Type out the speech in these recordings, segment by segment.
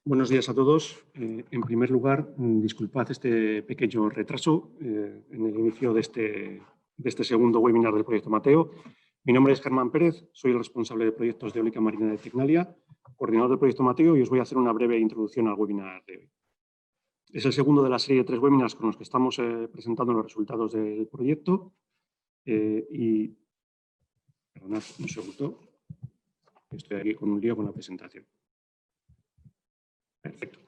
Buenos días a todos. En primer lugar, disculpad este pequeño retraso en el inicio de este segundo webinar del Proyecto Mateo. Mi nombre es Germán Pérez, soy el responsable de proyectos de eólica marina de Tecnalia, coordinador del Proyecto Mateo, y os voy a hacer una breve introducción al webinar de hoy. Es el segundo de la serie de 3 webinars con los que estamos presentando los resultados del proyecto. Perdonad un segundo, estoy aquí con un lío con la presentación. Perfecto.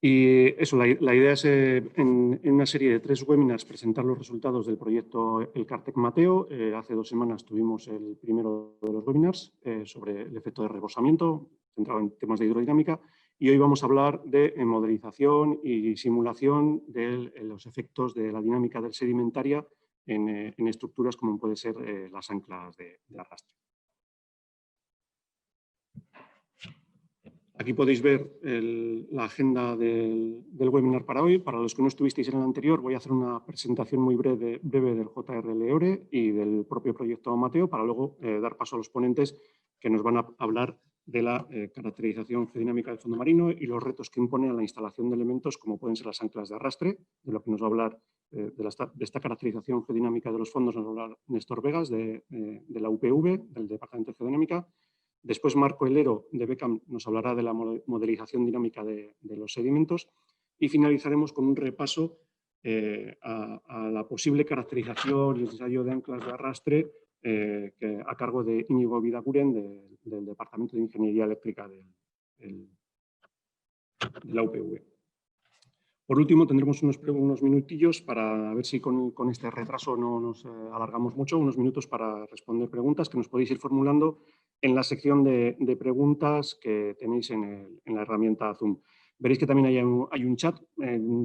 Y eso, la idea es en una serie de 3 webinars presentar los resultados del proyecto El Cartec Mateo. Hace 2 semanas tuvimos el primero de los webinars sobre el efecto de rebosamiento, centrado en temas de hidrodinámica, y hoy vamos a hablar de modelización y simulación de los efectos de la dinámica del sedimentaria en estructuras como pueden ser las anclas de arrastre. Aquí podéis ver la agenda del webinar para hoy. Para los que no estuvisteis en el anterior, voy a hacer una presentación muy breve del JRL-EORE y del propio proyecto Mateo, para luego dar paso a los ponentes que nos van a hablar de la caracterización geodinámica del fondo marino y los retos que impone a la instalación de elementos como pueden ser las anclas de arrastre, de lo que nos va a hablar de esta caracterización geodinámica de los fondos, nos va a hablar Néstor Vegas de la UPV, del Departamento de Geodinámica. Después, Marco Helero, de Beckham, nos hablará de la modelización dinámica de los sedimentos y finalizaremos con un repaso a la posible caracterización y ensayo de anclas de arrastre a cargo de Íñigo Vidaguren, del Departamento de Ingeniería Eléctrica de la UPV. Por último, tendremos unos minutillos para ver si con este retraso no nos alargamos mucho, unos minutos para responder preguntas que nos podéis ir formulando en la sección de preguntas que tenéis en la herramienta Zoom. Veréis que también hay un chat.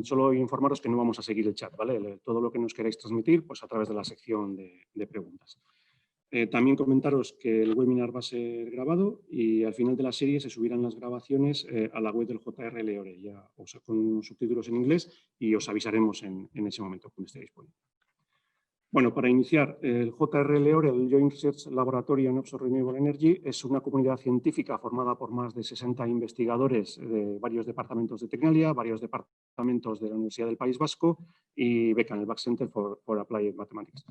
Solo informaros que no vamos a seguir el chat, ¿vale? Todo lo que nos queráis transmitir, pues a través de la sección de preguntas. También comentaros que el webinar va a ser grabado y al final de la serie se subirán las grabaciones a la web del JRL-EORE, ya con subtítulos en inglés, y os avisaremos en ese momento cuando esté disponible. Bueno, para iniciar, el JRL-EORE, el Joint Research Laboratory on Offshore Renewable Energy, es una comunidad científica formada por más de 60 investigadores de varios departamentos de Tecnalia, varios departamentos de la Universidad del País Vasco y Beckham, el Back Center for Applied Mathematics.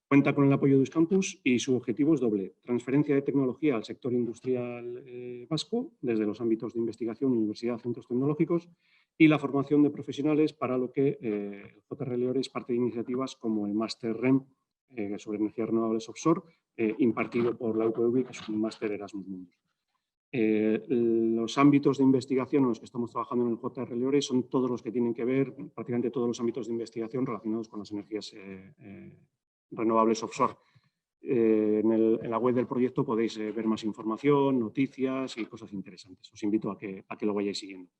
Cuenta con el apoyo de Euskampus y su objetivo es doble: transferencia de tecnología al sector industrial vasco, desde los ámbitos de investigación, universidad, centros tecnológicos, y la formación de profesionales, para lo que el JRL-EORE es parte de iniciativas como el Máster REM sobre energías renovables offshore, impartido por la UPV, que es un máster Erasmus Mundus. Los ámbitos de investigación en los que estamos trabajando en el JRL-EORE son todos los que tienen que ver, prácticamente todos los ámbitos de investigación relacionados con las energías renovables offshore. En la web del proyecto podéis ver más información, noticias y cosas interesantes. Os invito a que lo vayáis siguiendo.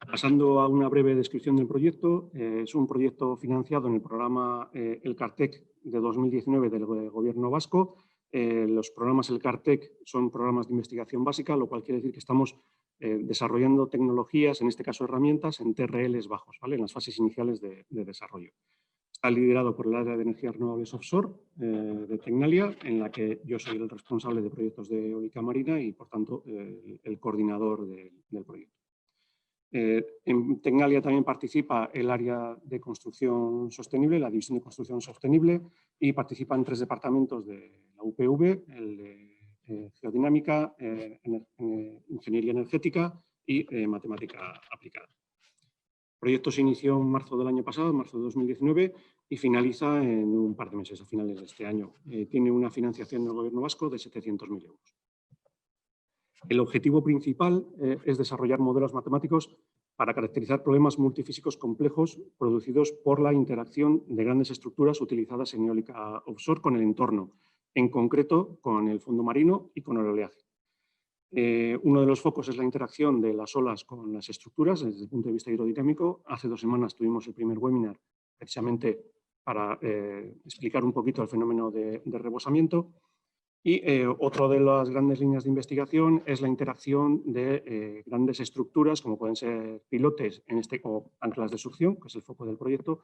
Pasando a una breve descripción del proyecto, es un proyecto financiado en el programa El Cartec de 2019 del Gobierno vasco. Los programas El Cartec son programas de investigación básica, lo cual quiere decir que estamos desarrollando tecnologías, en este caso herramientas, en TRLs bajos, ¿vale? En las fases iniciales de desarrollo. Está liderado por el área de energías renovables offshore de Tecnalia, en la que yo soy el responsable de proyectos de eólica marina y, por tanto, el coordinador del proyecto. En Tecnalia también participa el área de construcción sostenible, la división de construcción sostenible, y participan 3 departamentos de la UPV, el de geodinámica, ingeniería energética y matemática aplicada. El proyecto se inició en marzo del año pasado, en marzo de 2019, y finaliza en un par de meses, a finales de este año. Tiene una financiación del Gobierno vasco de 700.000 euros. El objetivo principal es desarrollar modelos matemáticos para caracterizar problemas multifísicos complejos producidos por la interacción de grandes estructuras utilizadas en eólica offshore con el entorno, en concreto con el fondo marino y con el oleaje. Uno de los focos es la interacción de las olas con las estructuras desde el punto de vista hidrodinámico. Hace 2 semanas tuvimos el primer webinar precisamente para explicar un poquito el fenómeno de rebosamiento. Y otra de las grandes líneas de investigación es la interacción de grandes estructuras, como pueden ser pilotes o anclas de succión, que es el foco del proyecto,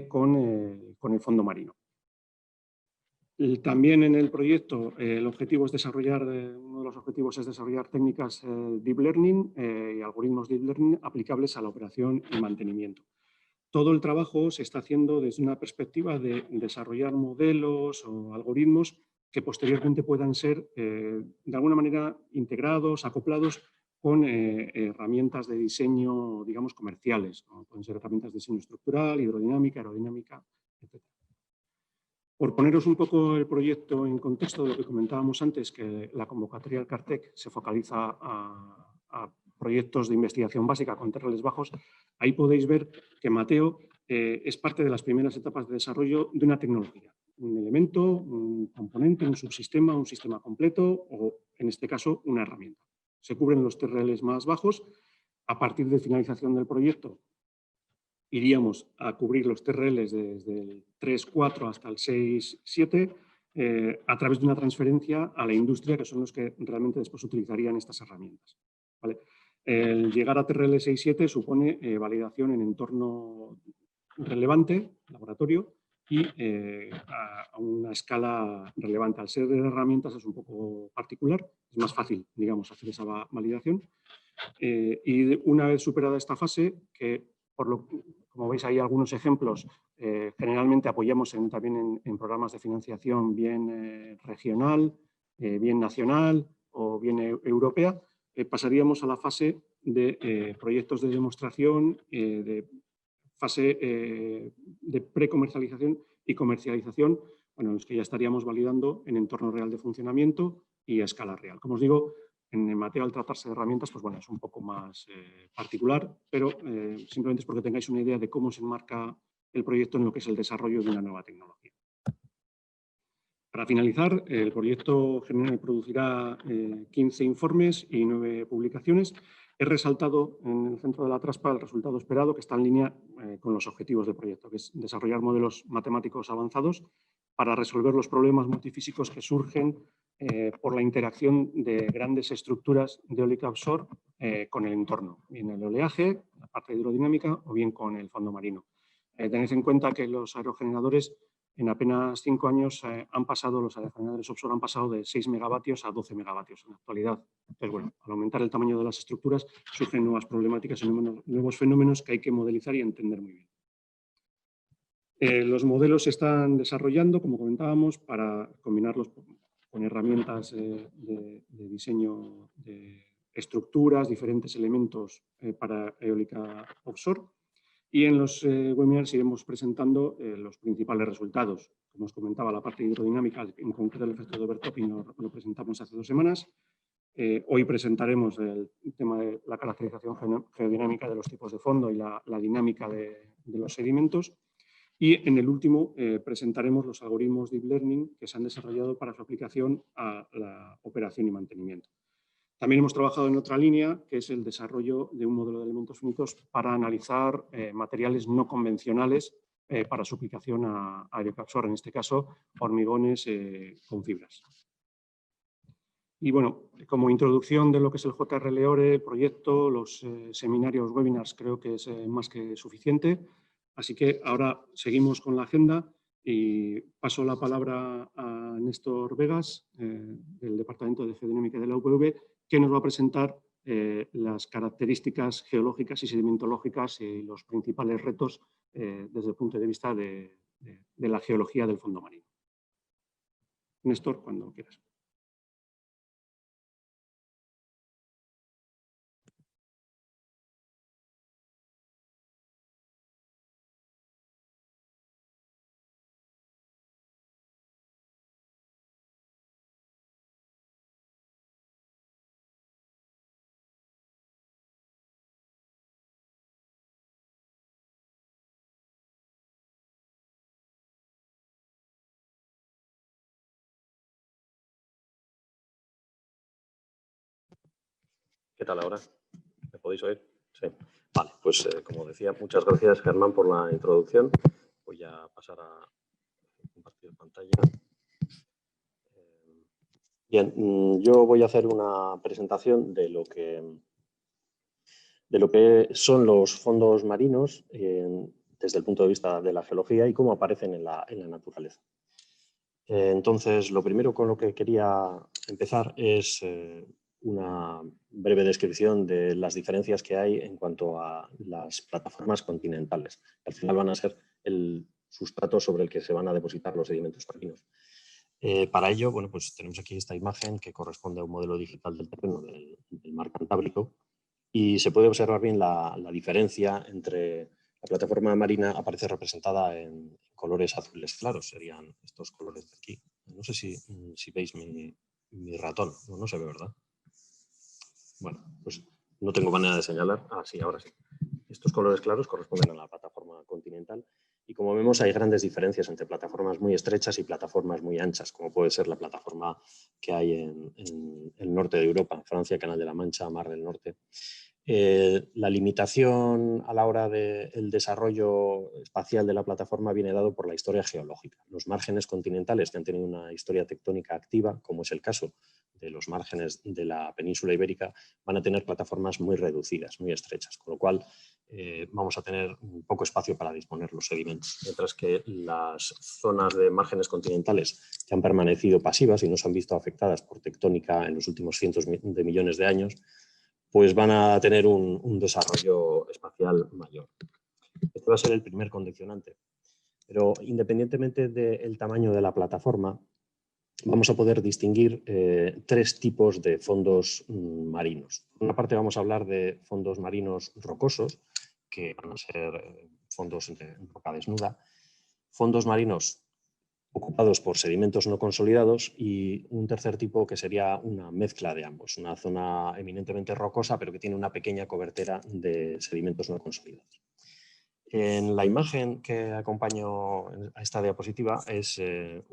con el fondo marino. También en el proyecto el objetivo es desarrollar, uno de los objetivos es desarrollar técnicas Deep Learning y algoritmos Deep Learning aplicables a la operación y mantenimiento. Todo el trabajo se está haciendo desde una perspectiva de desarrollar modelos o algoritmos que posteriormente puedan ser de alguna manera integrados, acoplados con herramientas de diseño, digamos, comerciales, como pueden ser herramientas de diseño estructural, hidrodinámica, aerodinámica, etc. Por poneros un poco el proyecto en contexto de lo que comentábamos antes, que la convocatoria del Cartec se focaliza a proyectos de investigación básica con TRLs bajos, ahí podéis ver que Mateo es parte de las primeras etapas de desarrollo de una tecnología, un elemento, un componente, un subsistema, un sistema completo o, en este caso, una herramienta. Se cubren los TRLs más bajos. A partir de finalización del proyecto, iríamos a cubrir los TRLs desde el 3.4 hasta el 6.7 a través de una transferencia a la industria, que son los que realmente después utilizarían estas herramientas. ¿Vale? El llegar a TRL 6.7 supone validación en entorno relevante, laboratorio, y a una escala relevante. Al ser de herramientas es un poco particular, es más fácil, digamos, hacer esa validación. Y una vez superada esta fase, que como veis hay algunos ejemplos, generalmente apoyamos también en programas de financiación bien regional, bien nacional o bien europea, pasaríamos a la fase de proyectos de demostración, de fase de precomercialización y comercialización, bueno, en los que ya estaríamos validando en entorno real de funcionamiento y a escala real. Como os digo, en Mateo, al tratarse de herramientas, pues bueno, es un poco más particular, pero simplemente es porque tengáis una idea de cómo se enmarca el proyecto en lo que es el desarrollo de una nueva tecnología. Para finalizar, el proyecto producirá 15 informes y 9 publicaciones. He resaltado en el centro de la traspa el resultado esperado, que está en línea con los objetivos del proyecto, que es desarrollar modelos matemáticos avanzados para resolver los problemas multifísicos que surgen por la interacción de grandes estructuras de eólica offshore con el entorno, bien el oleaje, la parte hidrodinámica o bien con el fondo marino. Tened en cuenta que los aerogeneradores en apenas 5 años los aerogeneradores offshore han pasado de 6 megavatios a 12 megavatios en la actualidad. Entonces, bueno, al aumentar el tamaño de las estructuras surgen nuevas problemáticas y nuevos fenómenos que hay que modelizar y entender muy bien. Los modelos se están desarrollando, como comentábamos, para combinarlos con herramientas de diseño de estructuras, diferentes elementos para eólica offshore. Y en los webinars iremos presentando los principales resultados. Como os comentaba, la parte hidrodinámica, en concreto el efecto de overtopping, lo presentamos hace 2 semanas. Hoy presentaremos el tema de la caracterización geodinámica de los tipos de fondo y la dinámica de los sedimentos. Y en el último presentaremos los algoritmos Deep Learning que se han desarrollado para su aplicación a la operación y mantenimiento. También hemos trabajado en otra línea, que es el desarrollo de un modelo de elementos finitos para analizar materiales no convencionales para su aplicación a aerocapsor, en este caso hormigones con fibras. Y bueno, como introducción de lo que es el JRL-ORE, el proyecto, los seminarios, webinars, creo que es más que suficiente. Así que ahora seguimos con la agenda y paso la palabra a Néstor Vegas, del Departamento de Geodinámica de la UPV, que nos va a presentar las características geológicas y sedimentológicas y los principales retos desde el punto de vista de la geología del fondo marino. Néstor, cuando quieras. ¿Qué tal ahora? ¿Me podéis oír? Sí. Vale, pues como decía, muchas gracias Germán por la introducción. Voy a pasar a compartir pantalla. Bien, yo voy a hacer una presentación de lo que son los fondos marinos desde el punto de vista de la geología y cómo aparecen en la naturaleza. Entonces, lo primero con lo que quería empezar es una breve descripción de las diferencias que hay en cuanto a las plataformas continentales, que al final van a ser el sustrato sobre el que se van a depositar los sedimentos marinos. Para ello, bueno, pues tenemos aquí esta imagen que corresponde a un modelo digital del terreno del mar Cantábrico y se puede observar bien la diferencia entre la plataforma marina. Aparece representada en colores azules claros, serían estos colores de aquí. No sé si veis mi ratón, no se ve, ¿verdad? Bueno, pues no tengo manera de señalar. Ah, sí, ahora sí. Estos colores claros corresponden a la plataforma continental y, como vemos, hay grandes diferencias entre plataformas muy estrechas y plataformas muy anchas, como puede ser la plataforma que hay en el norte de Europa, en Francia, Canal de la Mancha, Mar del Norte. La limitación a la hora del desarrollo espacial de la plataforma viene dado por la historia geológica. Los márgenes continentales, que han tenido una historia tectónica activa, como es el caso de los márgenes de la península ibérica, van a tener plataformas muy reducidas, muy estrechas, con lo cual vamos a tener poco espacio para disponer los sedimentos, mientras que las zonas de márgenes continentales que han permanecido pasivas y no se han visto afectadas por tectónica en los últimos cientos de millones de años, pues van a tener un desarrollo espacial mayor. Este va a ser el primer condicionante. Pero independientemente del tamaño de la plataforma, vamos a poder distinguir tres tipos de fondos marinos. Por una parte vamos a hablar de fondos marinos rocosos, que van a ser fondos de roca desnuda, fondos marinos ocupados por sedimentos no consolidados y un tercer tipo que sería una mezcla de ambos, una zona eminentemente rocosa pero que tiene una pequeña cobertera de sedimentos no consolidados. En la imagen que acompaño a esta diapositiva se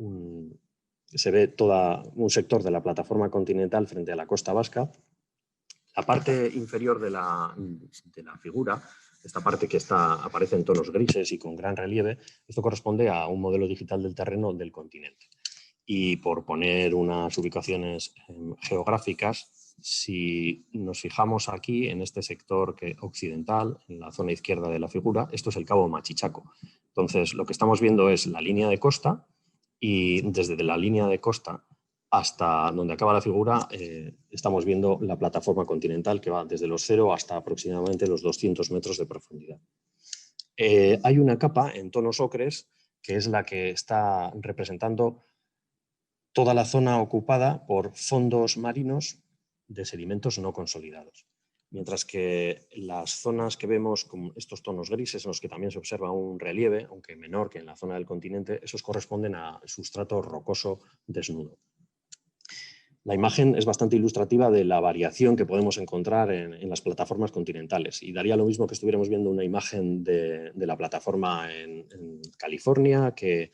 ve todo un sector de la plataforma continental frente a la costa vasca. La parte inferior de la figura, esta parte que aparece en tonos grises y con gran relieve, esto corresponde a un modelo digital del terreno del continente. Y por poner unas ubicaciones geográficas, si nos fijamos aquí en este sector occidental, en la zona izquierda de la figura, esto es el cabo Machichaco. Entonces, lo que estamos viendo es la línea de costa y desde la línea de costa hasta donde acaba la figura estamos viendo la plataforma continental que va desde los 0 hasta aproximadamente los 200 metros de profundidad. Hay una capa en tonos ocres que es la que está representando toda la zona ocupada por fondos marinos de sedimentos no consolidados. Mientras que las zonas que vemos con estos tonos grises, en los que también se observa un relieve, aunque menor que en la zona del continente, esos corresponden a sustrato rocoso desnudo. La imagen es bastante ilustrativa de la variación que podemos encontrar en las plataformas continentales y daría lo mismo que estuviéramos viendo una imagen de la plataforma en California que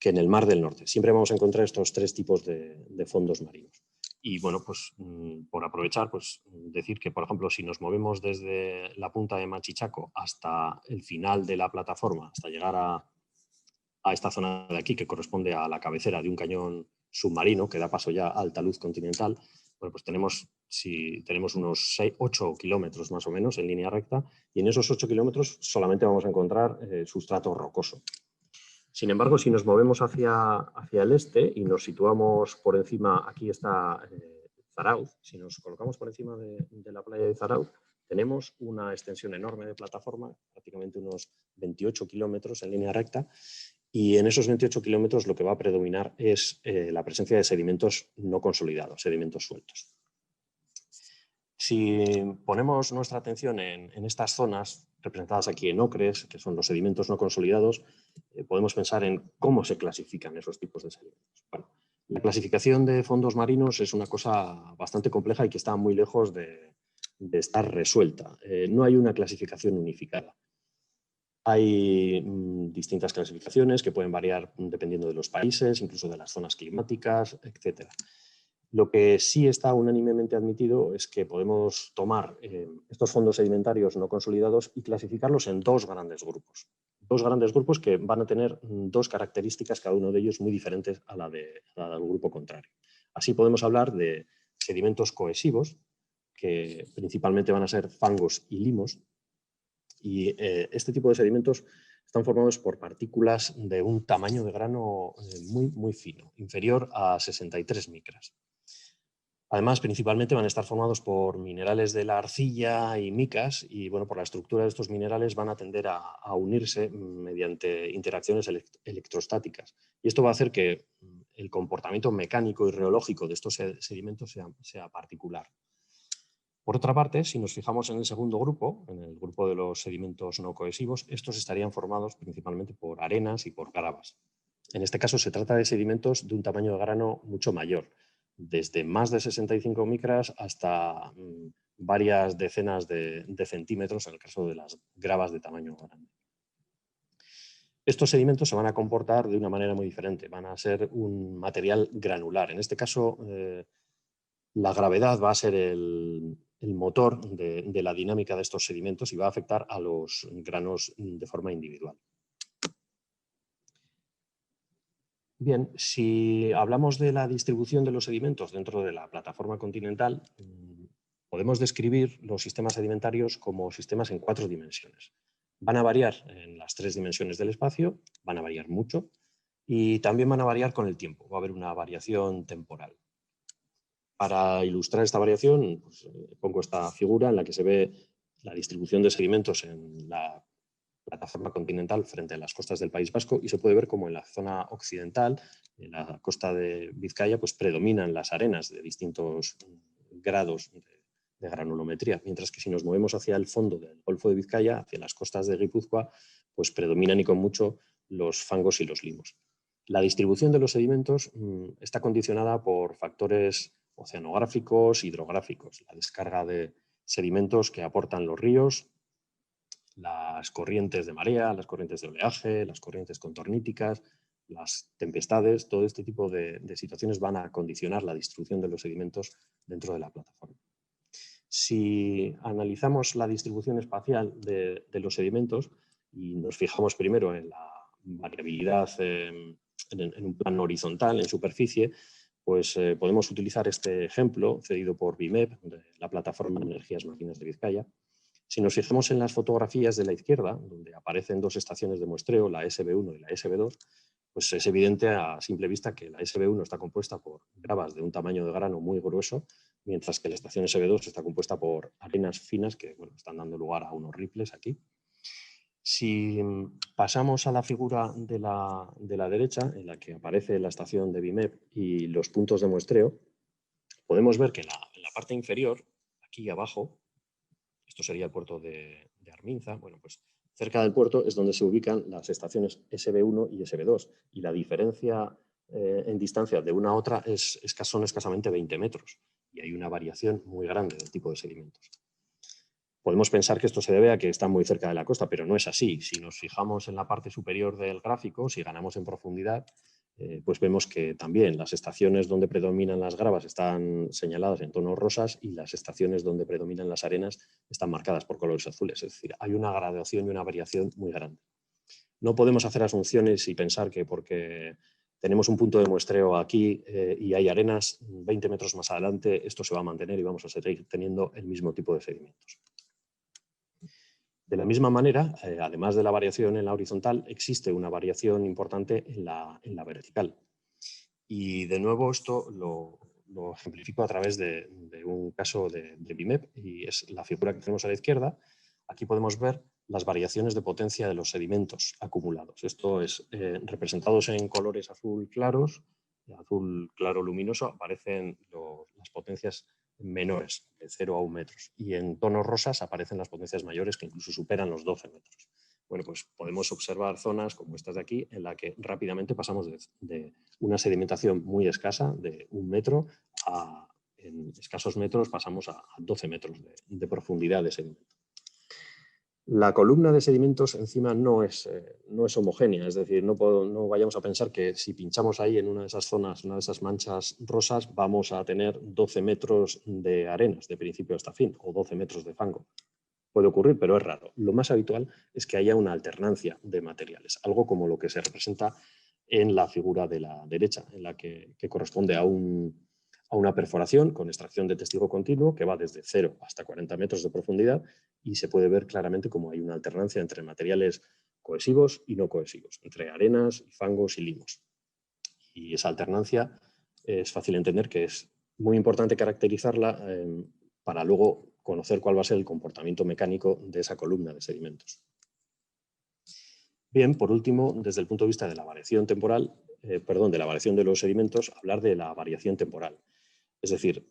en el Mar del Norte. Siempre vamos a encontrar estos tres tipos de fondos marinos. Y bueno, pues por aprovechar, pues decir que, por ejemplo, si nos movemos desde la punta de Machichaco hasta el final de la plataforma, hasta llegar a esta zona de aquí, que corresponde a la cabecera de un cañón submarino que da paso ya a alta luz continental, bueno, pues tenemos unos 8 kilómetros más o menos en línea recta, y en esos 8 kilómetros solamente vamos a encontrar sustrato rocoso. Sin embargo, si nos movemos hacia el este y nos situamos por encima, aquí está Zarauz, si nos colocamos por encima de la playa de Zarauz, tenemos una extensión enorme de plataforma, prácticamente unos 28 kilómetros en línea recta, y en esos 28 kilómetros lo que va a predominar es la presencia de sedimentos no consolidados, sedimentos sueltos. Si ponemos nuestra atención en estas zonas representadas aquí en ocres, que son los sedimentos no consolidados, podemos pensar en cómo se clasifican esos tipos de sedimentos. Bueno, la clasificación de fondos marinos es una cosa bastante compleja y que está muy lejos de estar resuelta. No hay una clasificación unificada. Hay distintas clasificaciones que pueden variar dependiendo de los países, incluso de las zonas climáticas, etc. Lo que sí está unánimemente admitido es que podemos tomar estos fondos sedimentarios no consolidados y clasificarlos en dos grandes grupos. Dos grandes grupos que van a tener dos características, cada uno de ellos muy diferentes a la del grupo contrario. Así podemos hablar de sedimentos cohesivos, que principalmente van a ser fangos y limos. Y este tipo de sedimentos están formados por partículas de un tamaño de grano muy fino, inferior a 63 micras. Además, principalmente van a estar formados por minerales de la arcilla y micas y, bueno, por la estructura de estos minerales van a tender a unirse mediante interacciones electrostáticas. Y esto va a hacer que el comportamiento mecánico y reológico de estos sedimentos sea particular. Por otra parte, si nos fijamos en el segundo grupo, en el grupo de los sedimentos no cohesivos, estos estarían formados principalmente por arenas y por gravas. En este caso se trata de sedimentos de un tamaño de grano mucho mayor, desde más de 65 micras hasta varias decenas de centímetros en el caso de las gravas de tamaño grande. Estos sedimentos se van a comportar de una manera muy diferente, van a ser un material granular. En este caso, la gravedad va a ser el motor de la dinámica de estos sedimentos y va a afectar a los granos de forma individual. Bien, si hablamos de la distribución de los sedimentos dentro de la plataforma continental, podemos describir los sistemas sedimentarios como sistemas en 4 dimensiones. Van a variar en las 3 dimensiones del espacio, van a variar mucho y también van a variar con el tiempo, va a haber una variación temporal. Para ilustrar esta variación, pues, pongo esta figura en la que se ve la distribución de sedimentos en la plataforma continental frente a las costas del País Vasco y se puede ver como en la zona occidental, en la costa de Vizcaya, pues predominan las arenas de distintos grados de granulometría, mientras que si nos movemos hacia el fondo del Golfo de Vizcaya, hacia las costas de Guipúzcoa, pues predominan y con mucho los fangos y los limos. La distribución de los sedimentos está condicionada por factores oceanográficos, hidrográficos, la descarga de sedimentos que aportan los ríos, las corrientes de marea, las corrientes de oleaje, las corrientes contorníticas, las tempestades, todo este tipo de situaciones van a condicionar la distribución de los sedimentos dentro de la plataforma. Si analizamos la distribución espacial de los sedimentos y nos fijamos primero en la variabilidad en un plano horizontal, en superficie, pues podemos utilizar este ejemplo cedido por BIMEP, de la plataforma de energías marinas de Vizcaya. Si nos fijamos en las fotografías de la izquierda, donde aparecen 2 estaciones de muestreo, la SB1 y la SB2, pues es evidente a simple vista que la SB1 está compuesta por gravas de un tamaño de grano muy grueso, mientras que la estación SB2 está compuesta por arenas finas que, bueno, están dando lugar a unos ripples aquí. Si pasamos a la figura de la derecha, en la que aparece la estación de BIMEP y los puntos de muestreo, podemos ver que en la parte inferior, aquí abajo, esto sería el puerto de Arminza, bueno, pues cerca del puerto es donde se ubican las estaciones SB1 y SB2 y la diferencia en distancia de una a otra son escasamente 20 metros y hay una variación muy grande del tipo de sedimentos. Podemos pensar que esto se debe a que están muy cerca de la costa, pero no es así. Si nos fijamos en la parte superior del gráfico, si ganamos en profundidad, pues vemos que también las estaciones donde predominan las gravas están señaladas en tonos rosas y las estaciones donde predominan las arenas están marcadas por colores azules. Es decir, hay una graduación y una variación muy grande. No podemos hacer asunciones y pensar que porque tenemos un punto de muestreo aquí y hay arenas 20 metros más adelante, esto se va a mantener y vamos a seguir teniendo el mismo tipo de sedimentos. De la misma manera, además de la variación en la horizontal, existe una variación importante en la vertical. Y de nuevo esto lo ejemplifico a través de un caso de BIMEP y es la figura que tenemos a la izquierda. Aquí podemos ver las variaciones de potencia de los sedimentos acumulados. Esto es representados en colores azul claros, azul claro luminoso, aparecen las potencias menores, de 0 a 1 metros. Y en tonos rosas aparecen las potencias mayores que incluso superan los 12 metros. Bueno, pues podemos observar zonas como estas de aquí en la que rápidamente pasamos de una sedimentación muy escasa, de 1 metro, a en escasos metros pasamos a 12 metros de profundidad de sedimento. La columna de sedimentos encima no es homogénea, es decir, no vayamos a pensar que si pinchamos ahí en una de esas zonas, una de esas manchas rosas, vamos a tener 12 metros de arenas de principio hasta fin o 12 metros de fango. Puede ocurrir, pero es raro. Lo más habitual es que haya una alternancia de materiales, algo como lo que se representa en la figura de la derecha, en la que corresponde a una perforación con extracción de testigo continuo que va desde 0 hasta 40 metros de profundidad y se puede ver claramente cómo hay una alternancia entre materiales cohesivos y no cohesivos, entre arenas, fangos y limos. Y esa alternancia es fácil de entender que es muy importante caracterizarla para luego conocer cuál va a ser el comportamiento mecánico de esa columna de sedimentos. Bien, por último, desde el punto de vista de la variación temporal, de la variación de los sedimentos, hablar de la variación temporal. Es decir,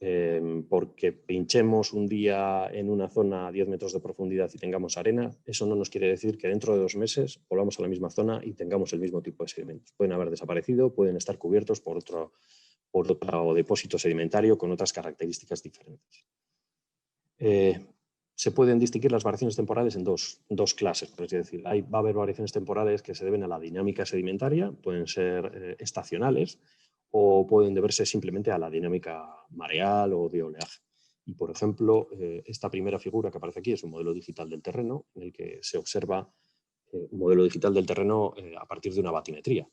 porque pinchemos un día en una zona a 10 metros de profundidad y tengamos arena, eso no nos quiere decir que dentro de 2 meses volvamos a la misma zona y tengamos el mismo tipo de sedimentos. Pueden haber desaparecido, pueden estar cubiertos por otro depósito sedimentario con otras características diferentes. Se pueden distinguir las variaciones temporales en dos clases. Es decir, va a haber variaciones temporales que se deben a la dinámica sedimentaria, pueden ser estacionales, o pueden deberse simplemente a la dinámica mareal o de oleaje. Y, por ejemplo, esta primera figura que aparece aquí es un modelo digital del terreno, en el que se observa un modelo digital del terreno a partir de una batimetría.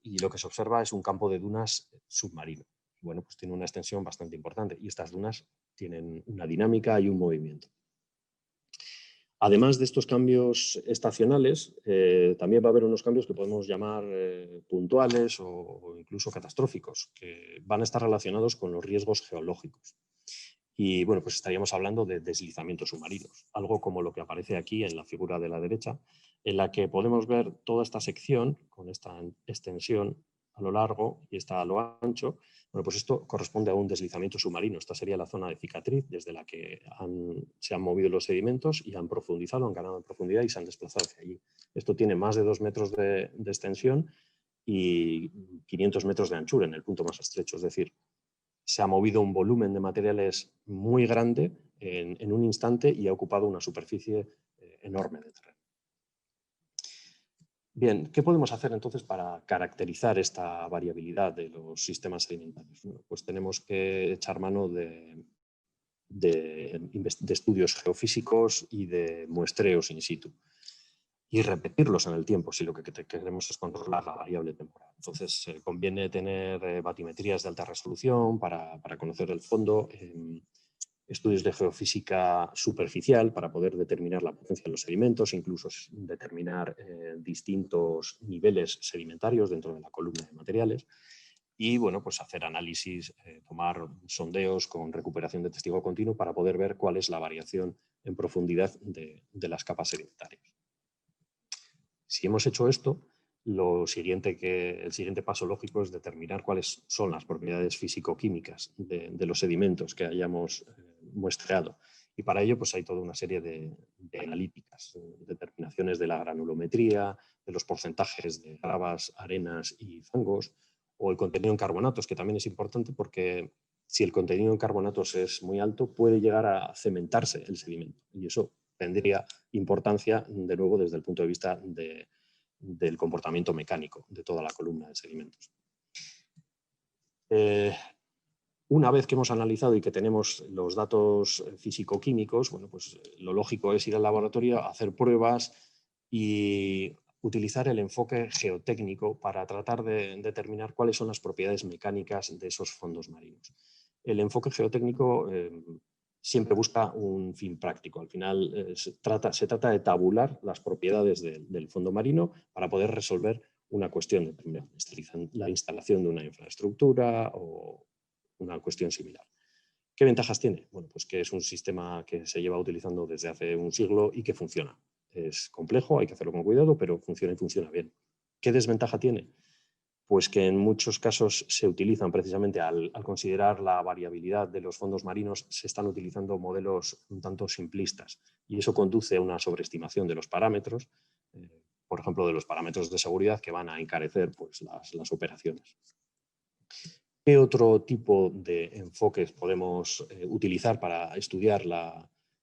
Y lo que se observa es un campo de dunas submarino. Bueno, pues tiene una extensión bastante importante y estas dunas tienen una dinámica y un movimiento. Además de estos cambios estacionales, también va a haber unos cambios que podemos llamar puntuales o incluso catastróficos, que van a estar relacionados con los riesgos geológicos. Y bueno, pues estaríamos hablando de deslizamientos submarinos, algo como lo que aparece aquí en la figura de la derecha, en la que podemos ver toda esta sección con esta extensión a lo largo y esta a lo ancho. Bueno, pues esto corresponde a un deslizamiento submarino. Esta sería la zona de cicatriz desde la que se han movido los sedimentos y han profundizado, han ganado en profundidad y se han desplazado hacia allí. Esto tiene más de 2 metros de extensión y 500 metros de anchura en el punto más estrecho. Es decir, se ha movido un volumen de materiales muy grande en un instante y ha ocupado una superficie enorme de terreno. Bien, ¿qué podemos hacer entonces para caracterizar esta variabilidad de los sistemas sedimentarios? Bueno, pues tenemos que echar mano de estudios geofísicos y de muestreos in situ y repetirlos en el tiempo si lo que queremos es controlar la variable temporal. Entonces, conviene tener batimetrías de alta resolución para conocer el fondo, estudios de geofísica superficial para poder determinar la potencia de los sedimentos, incluso determinar distintos niveles sedimentarios dentro de la columna de materiales. Y bueno, pues hacer análisis, tomar sondeos con recuperación de testigo continuo para poder ver cuál es la variación en profundidad de las capas sedimentarias. Si hemos hecho esto, el siguiente paso lógico es determinar cuáles son las propiedades físico-químicas de los sedimentos que hayamos muestreado. Y para ello pues hay toda una serie de analíticas, determinaciones de la granulometría, de los porcentajes de gravas, arenas y fangos, o el contenido en carbonatos, que también es importante porque si el contenido en carbonatos es muy alto, puede llegar a cementarse el sedimento. Y eso tendría importancia, de nuevo, desde el punto de vista del comportamiento mecánico de toda la columna de sedimentos. Una vez que hemos analizado y que tenemos los datos físico-químicos, bueno, pues lo lógico es ir al laboratorio, hacer pruebas y utilizar el enfoque geotécnico para tratar de determinar cuáles son las propiedades mecánicas de esos fondos marinos. El enfoque geotécnico siempre busca un fin práctico. Al final se trata de tabular las propiedades del fondo marino para poder resolver una cuestión determinada, la instalación de una infraestructura o una cuestión similar. ¿Qué ventajas tiene? Bueno, pues que es un sistema que se lleva utilizando desde hace un siglo y que funciona. Es complejo, hay que hacerlo con cuidado, pero funciona y funciona bien. ¿Qué desventaja tiene? Pues que en muchos casos se utilizan precisamente al considerar la variabilidad de los fondos marinos, se están utilizando modelos un tanto simplistas y eso conduce a una sobreestimación de los parámetros, por ejemplo, de los parámetros de seguridad que van a encarecer pues, las operaciones. ¿Qué otro tipo de enfoques podemos utilizar para estudiar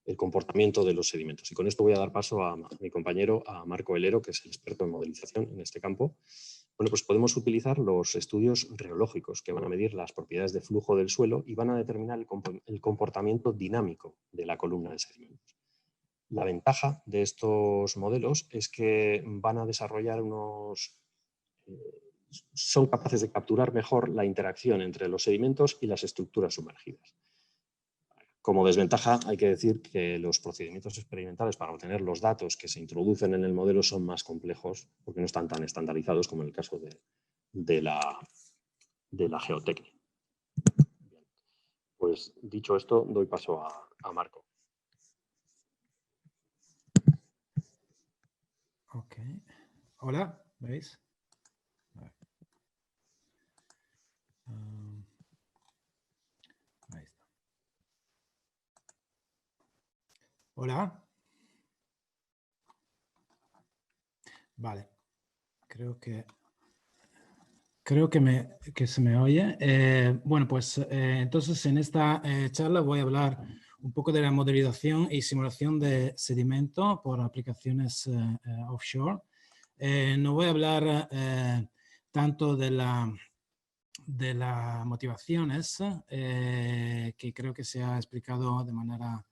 el comportamiento de los sedimentos? Y con esto voy a dar paso a mi compañero, a Marco Helero, que es el experto en modelización en este campo. Bueno, pues podemos utilizar los estudios reológicos que van a medir las propiedades de flujo del suelo y van a determinar el comportamiento dinámico de la columna de sedimentos. La ventaja de estos modelos es que van a desarrollar son capaces de capturar mejor la interacción entre los sedimentos y las estructuras sumergidas. Como desventaja, hay que decir que los procedimientos experimentales para obtener los datos que se introducen en el modelo son más complejos porque no están tan estandarizados como en el caso de la geotecnia. Bien. Pues dicho esto, doy paso a Marco. Ok. Hola, ¿veis? Ahí está. Hola. Vale. Creo que se me oye. Bueno, pues entonces en esta charla voy a hablar un poco de la modelización y simulación de sedimento por aplicaciones offshore. No voy a hablar tanto de las motivaciones, que creo que se ha explicado de manera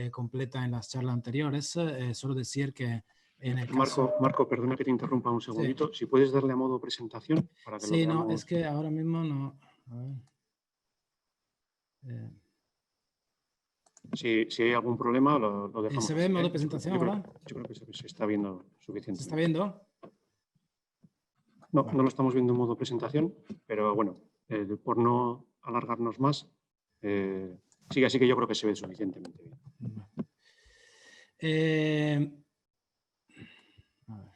completa en las charlas anteriores. Solo decir que en el caso... Marco, perdona que te interrumpa un segundito. Sí. Si puedes darle a modo presentación para que lo veamos. No, es que ahora mismo no... A ver. Si hay algún problema, lo dejamos. ¿Se ve en modo presentación ahora? Yo creo que se está viendo suficiente. ¿Se está viendo? No, vale. No lo estamos viendo en modo presentación, pero bueno, por no alargarnos más, sí, así que yo creo que se ve suficientemente bien. A ver.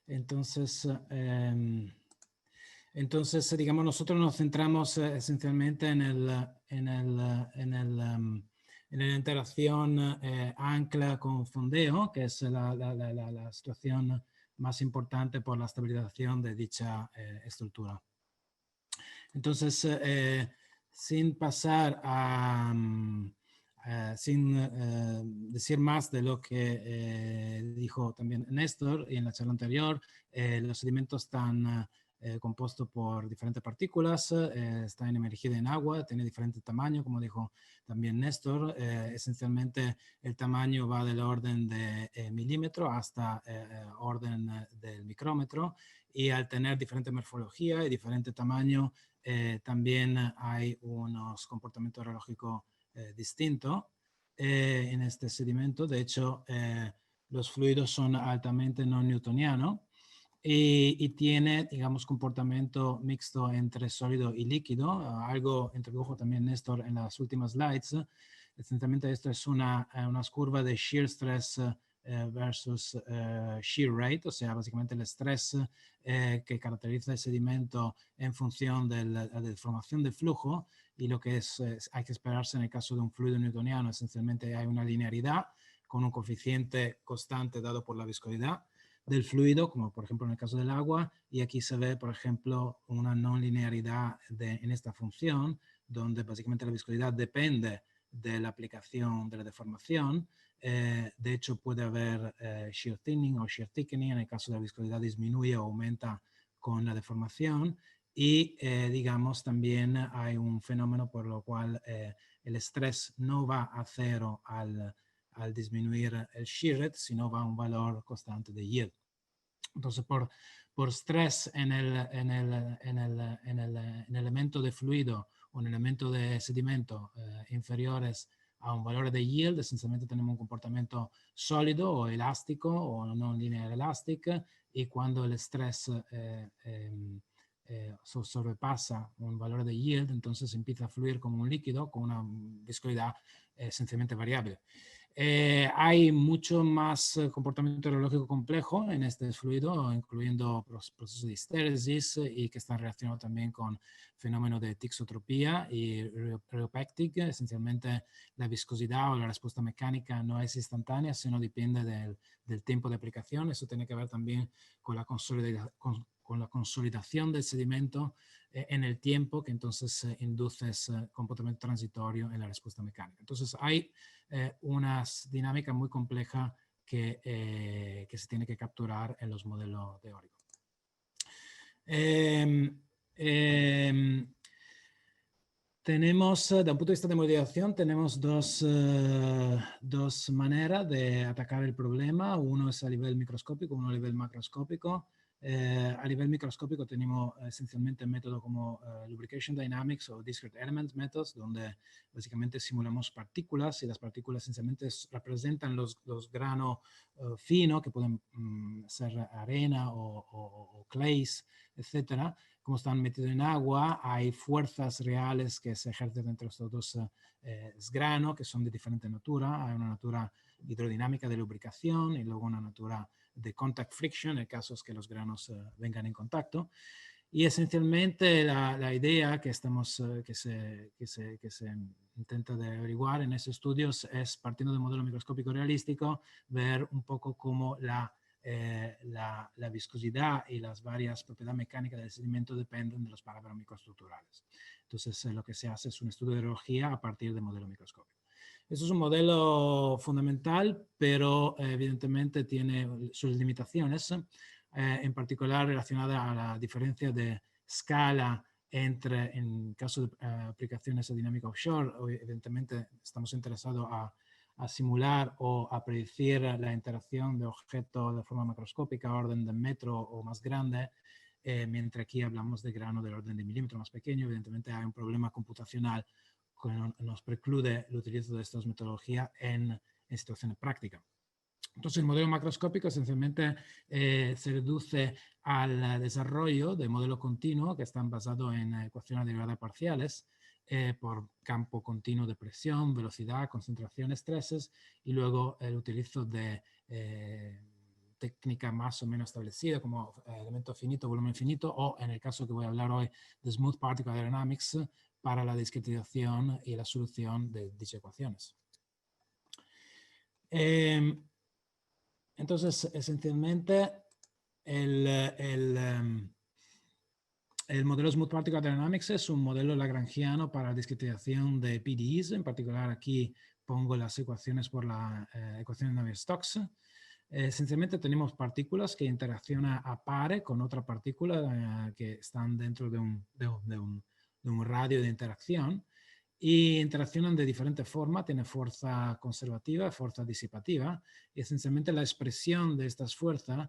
Entonces, digamos, nosotros nos centramos esencialmente en la interacción ancla con fondeo, que es la situación más importante por la estabilización de dicha estructura. Entonces, sin pasar a... sin decir más de lo que dijo también Néstor y en la charla anterior, los sedimentos están compuestos por diferentes partículas, están emergidas en agua, tiene diferente tamaño, como dijo también Néstor. Esencialmente el tamaño va del orden de milímetro hasta orden del micrómetro, y al tener diferente morfología y diferente tamaño, también hay unos comportamientos geológicos distinto en este sedimento. De hecho, los fluidos son altamente no newtonianos y tiene, digamos, comportamiento mixto entre sólido y líquido, algo introdujo también Néstor en las últimas slides. Esencialmente esto es unas curvas de shear stress versus shear rate, o sea, básicamente el estrés que caracteriza el sedimento en función de la deformación del flujo, y lo que hay que esperarse en el caso de un fluido newtoniano. Esencialmente hay una linearidad con un coeficiente constante dado por la viscosidad del fluido, como por ejemplo en el caso del agua, y aquí se ve, por ejemplo, una no linearidad en esta función, donde básicamente la viscosidad depende de la aplicación de la deformación. De hecho, puede haber shear thinning o shear thickening en el caso de la viscosidad disminuye o aumenta con la deformación. Y digamos, también hay un fenómeno por lo cual el estrés no va a cero al disminuir el shear rate, sino va a un valor constante de yield. Entonces, por estrés en el elemento de fluido o en el elemento de sedimento inferiores a un valor de yield, esencialmente tenemos un comportamiento sólido o elástico o no linear elastic, y cuando el estrés sobrepasa un valor de yield, entonces empieza a fluir como un líquido con una viscosidad esencialmente variable. Hay mucho más comportamiento geológico complejo en este fluido, incluyendo procesos de histéresis y que están relacionados también con fenómenos de tixotropía y rheopectic. Esencialmente la viscosidad o la respuesta mecánica no es instantánea, sino depende del tiempo de aplicación. Eso tiene que ver también con la consolidación del sedimento en el tiempo, que entonces induce ese comportamiento transitorio en la respuesta mecánica. Entonces hay unas dinámicas muy complejas que se tiene que capturar en los modelos teóricos. Tenemos, desde un punto de vista de modelización, tenemos dos maneras de atacar el problema. Uno es a nivel microscópico, uno a nivel macroscópico. A nivel microscópico tenemos esencialmente métodos como Lubrication Dynamics o Discrete Element Methods, donde básicamente simulamos partículas y las partículas esencialmente representan los granos finos que pueden ser arena o clays, etcétera. Como están metidos en agua, hay fuerzas reales que se ejercen entre estos dos granos que son de diferente natura. Hay una natura hidrodinámica de lubricación y luego una natura de contact friction, en casos que los granos vengan en contacto. Y esencialmente la idea que se intenta de averiguar en estos estudios es, partiendo de un modelo microscópico realístico, ver un poco cómo la viscosidad y las varias propiedades mecánicas del sedimento dependen de los parámetros microestructurales. Entonces, lo que se hace es un estudio de hidrología a partir del modelo microscópico. Eso es un modelo fundamental, pero evidentemente tiene sus limitaciones, en particular relacionada a la diferencia de escala entre, en caso de aplicaciones de dinámica offshore, evidentemente estamos interesados a simular o a predecir la interacción de objetos de forma macroscópica, orden de metro o más grande, mientras aquí hablamos de grano del orden de milímetro más pequeño. Evidentemente hay un problema computacional que nos preclude el utilizo de estas metodologías en situaciones prácticas. Entonces, el modelo macroscópico esencialmente se reduce al desarrollo de modelos continuos que están basados en ecuaciones derivadas parciales por campo continuo de presión, velocidad, concentración, estreses, y luego el utilizo de técnica más o menos establecida como elemento finito, volumen finito, o en el caso que voy a hablar hoy de Smooth Particle Aerodynamics, para la discretización y la solución de dichas ecuaciones. Entonces, esencialmente, el modelo Smooth Particle Dynamics es un modelo lagrangiano para la discretización de PDEs. En particular, aquí pongo las ecuaciones por la ecuación de Navier-Stokes. Esencialmente tenemos partículas que interaccionan a pares con otra partícula que están dentro de un radio de interacción, y interaccionan de diferentes formas. Tiene fuerza conservativa, fuerza disipativa, y esencialmente la expresión de estas fuerzas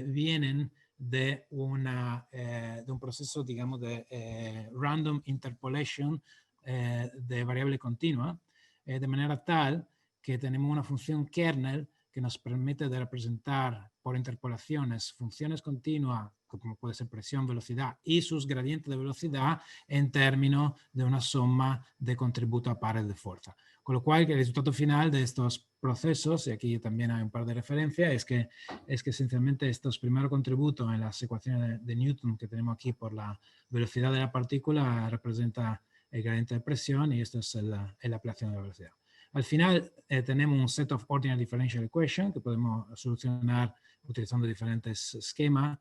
vienen de un proceso, digamos, de random interpolation de variable continua, de manera tal que tenemos una función kernel que nos permite de representar por interpolaciones funciones continuas, como puede ser presión, velocidad y sus gradientes de velocidad en términos de una suma de contributos a pares de fuerza. Con lo cual, el resultado final de estos procesos, y aquí también hay un par de referencias, es que esencialmente estos primeros contributos en las ecuaciones de Newton que tenemos aquí por la velocidad de la partícula representa el gradiente de presión, y esto es la aplicación de la velocidad. Al final tenemos un set of ordinary differential equations que podemos solucionar utilizando diferentes esquemas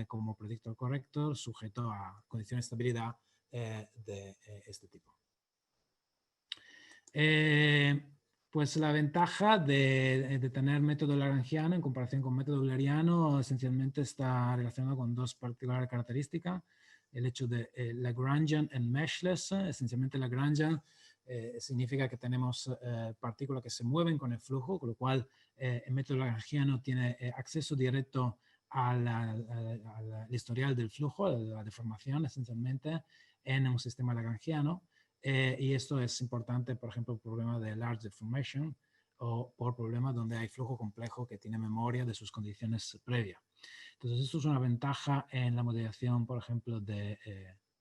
como predictor corrector, sujeto a condiciones de estabilidad de este tipo. Pues la ventaja de tener método lagrangiano en comparación con método euleriano esencialmente está relacionado con dos particulares características. El hecho de Lagrangian and meshless. Esencialmente Lagrangian significa que tenemos partículas que se mueven con el flujo, con lo cual el método lagrangiano tiene acceso directo al historial del flujo, a la deformación esencialmente en un sistema lagrangiano. Y esto es importante, por ejemplo, por problemas de large deformation o por problemas donde hay flujo complejo que tiene memoria de sus condiciones previas. Entonces, esto es una ventaja en la modelación, por ejemplo, de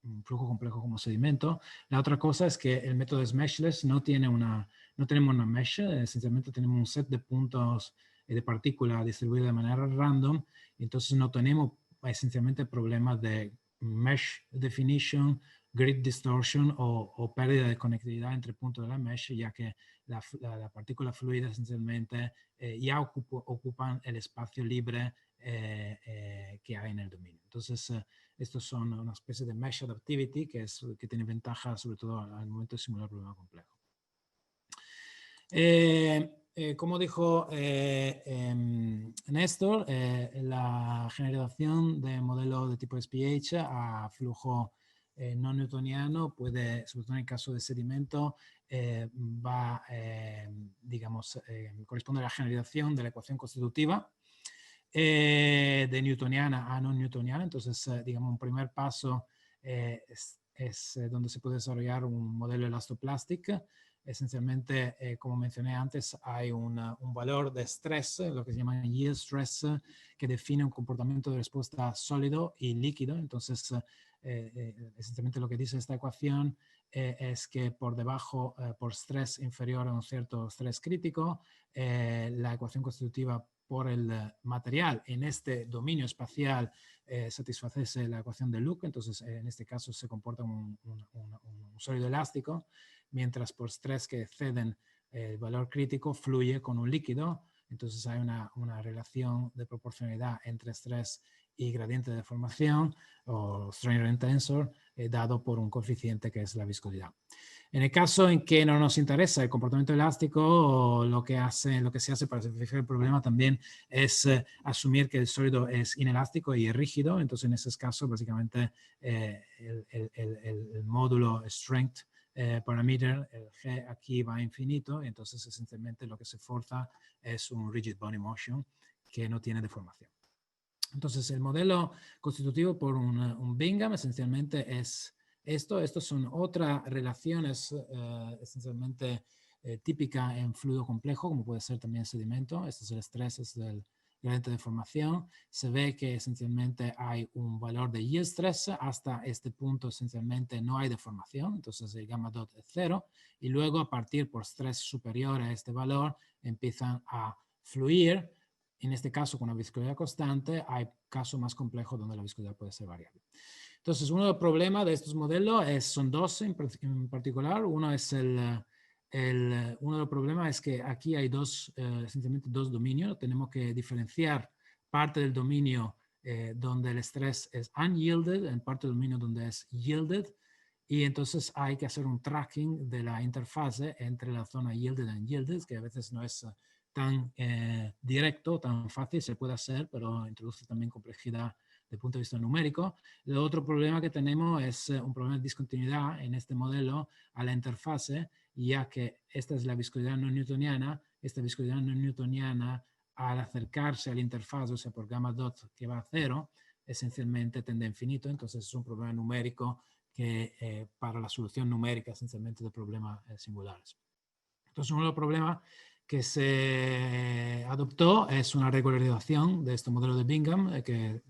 un flujo complejo como sedimento. La otra cosa es que el método es meshless, no tenemos una mesh, esencialmente tenemos un set de puntos de partículas distribuidas de manera random, entonces no tenemos esencialmente problemas de mesh definition, grid distortion o pérdida de conectividad entre puntos de la mesh, ya que la partícula fluida esencialmente ya ocupan el espacio libre que hay en el dominio. Entonces, estos son una especie de mesh adaptivity que tiene ventaja sobre todo al momento de simular problemas complejos. Como dijo Néstor, la generación de modelos de tipo SPH a flujo no newtoniano puede, sobre todo en el caso de sedimento, digamos, corresponde a la generación de la ecuación constitutiva. de newtoniana a no newtoniana. Entonces, digamos, un primer paso es donde se puede desarrollar un modelo elastoplástico. Esencialmente, como mencioné antes, hay un valor de estrés, lo que se llama yield stress, que define un comportamiento de respuesta sólido y líquido. Entonces, esencialmente lo que dice esta ecuación es que por debajo, por estrés inferior a un cierto estrés crítico, la ecuación constitutiva por el material en este dominio espacial satisface la ecuación de Luke. Entonces, en este caso se comporta un sólido elástico, mientras por estrés que exceden el valor crítico fluye con un líquido. Entonces hay una relación de proporcionalidad entre estrés y gradiente de deformación o strain rate tensor dado por un coeficiente que es la viscosidad. En el caso en que no nos interesa el comportamiento elástico, lo que se hace para simplificar el problema también es asumir que el sólido es inelástico y es rígido. Entonces, en ese caso, básicamente, el módulo strength parameter, el G aquí va a infinito. Entonces, esencialmente, lo que se forza es un rigid body motion que no tiene deformación. Entonces, el modelo constitutivo por un Bingham esencialmente es esto. Estos son otras relaciones esencialmente típicas en fluido complejo, como puede ser también sedimento. Este es el estrés, es el gradiente de formación. Se ve que esencialmente hay un valor de yield stress. Hasta este punto esencialmente no hay deformación, entonces el gamma dot es 0. Y luego a partir por estrés superior a este valor empiezan a fluir. En este caso, con una viscosidad constante, hay casos más complejos donde la viscosidad puede ser variable. Entonces, uno de los problemas de estos modelos son dos en particular. Uno es uno de los problemas es que aquí hay esencialmente dos dominios. Tenemos que diferenciar parte del dominio donde el estrés es unyielded, en parte del dominio donde es yielded. Y entonces hay que hacer un tracking de la interfase entre la zona yielded y unyielded, que a veces no es tan directo, tan fácil, se puede hacer, pero introduce también complejidad desde el punto de vista numérico. El otro problema que tenemos es un problema de discontinuidad en este modelo a la interfase, ya que esta es la viscosidad no newtoniana. Esta viscosidad no newtoniana, al acercarse a la interfaz, o sea, por gamma dot que va a 0, esencialmente tiende a infinito. Entonces es un problema numérico que para la solución numérica esencialmente de problemas singulares. Entonces uno de los problemas que se adoptó es una regularización de este modelo de Bingham que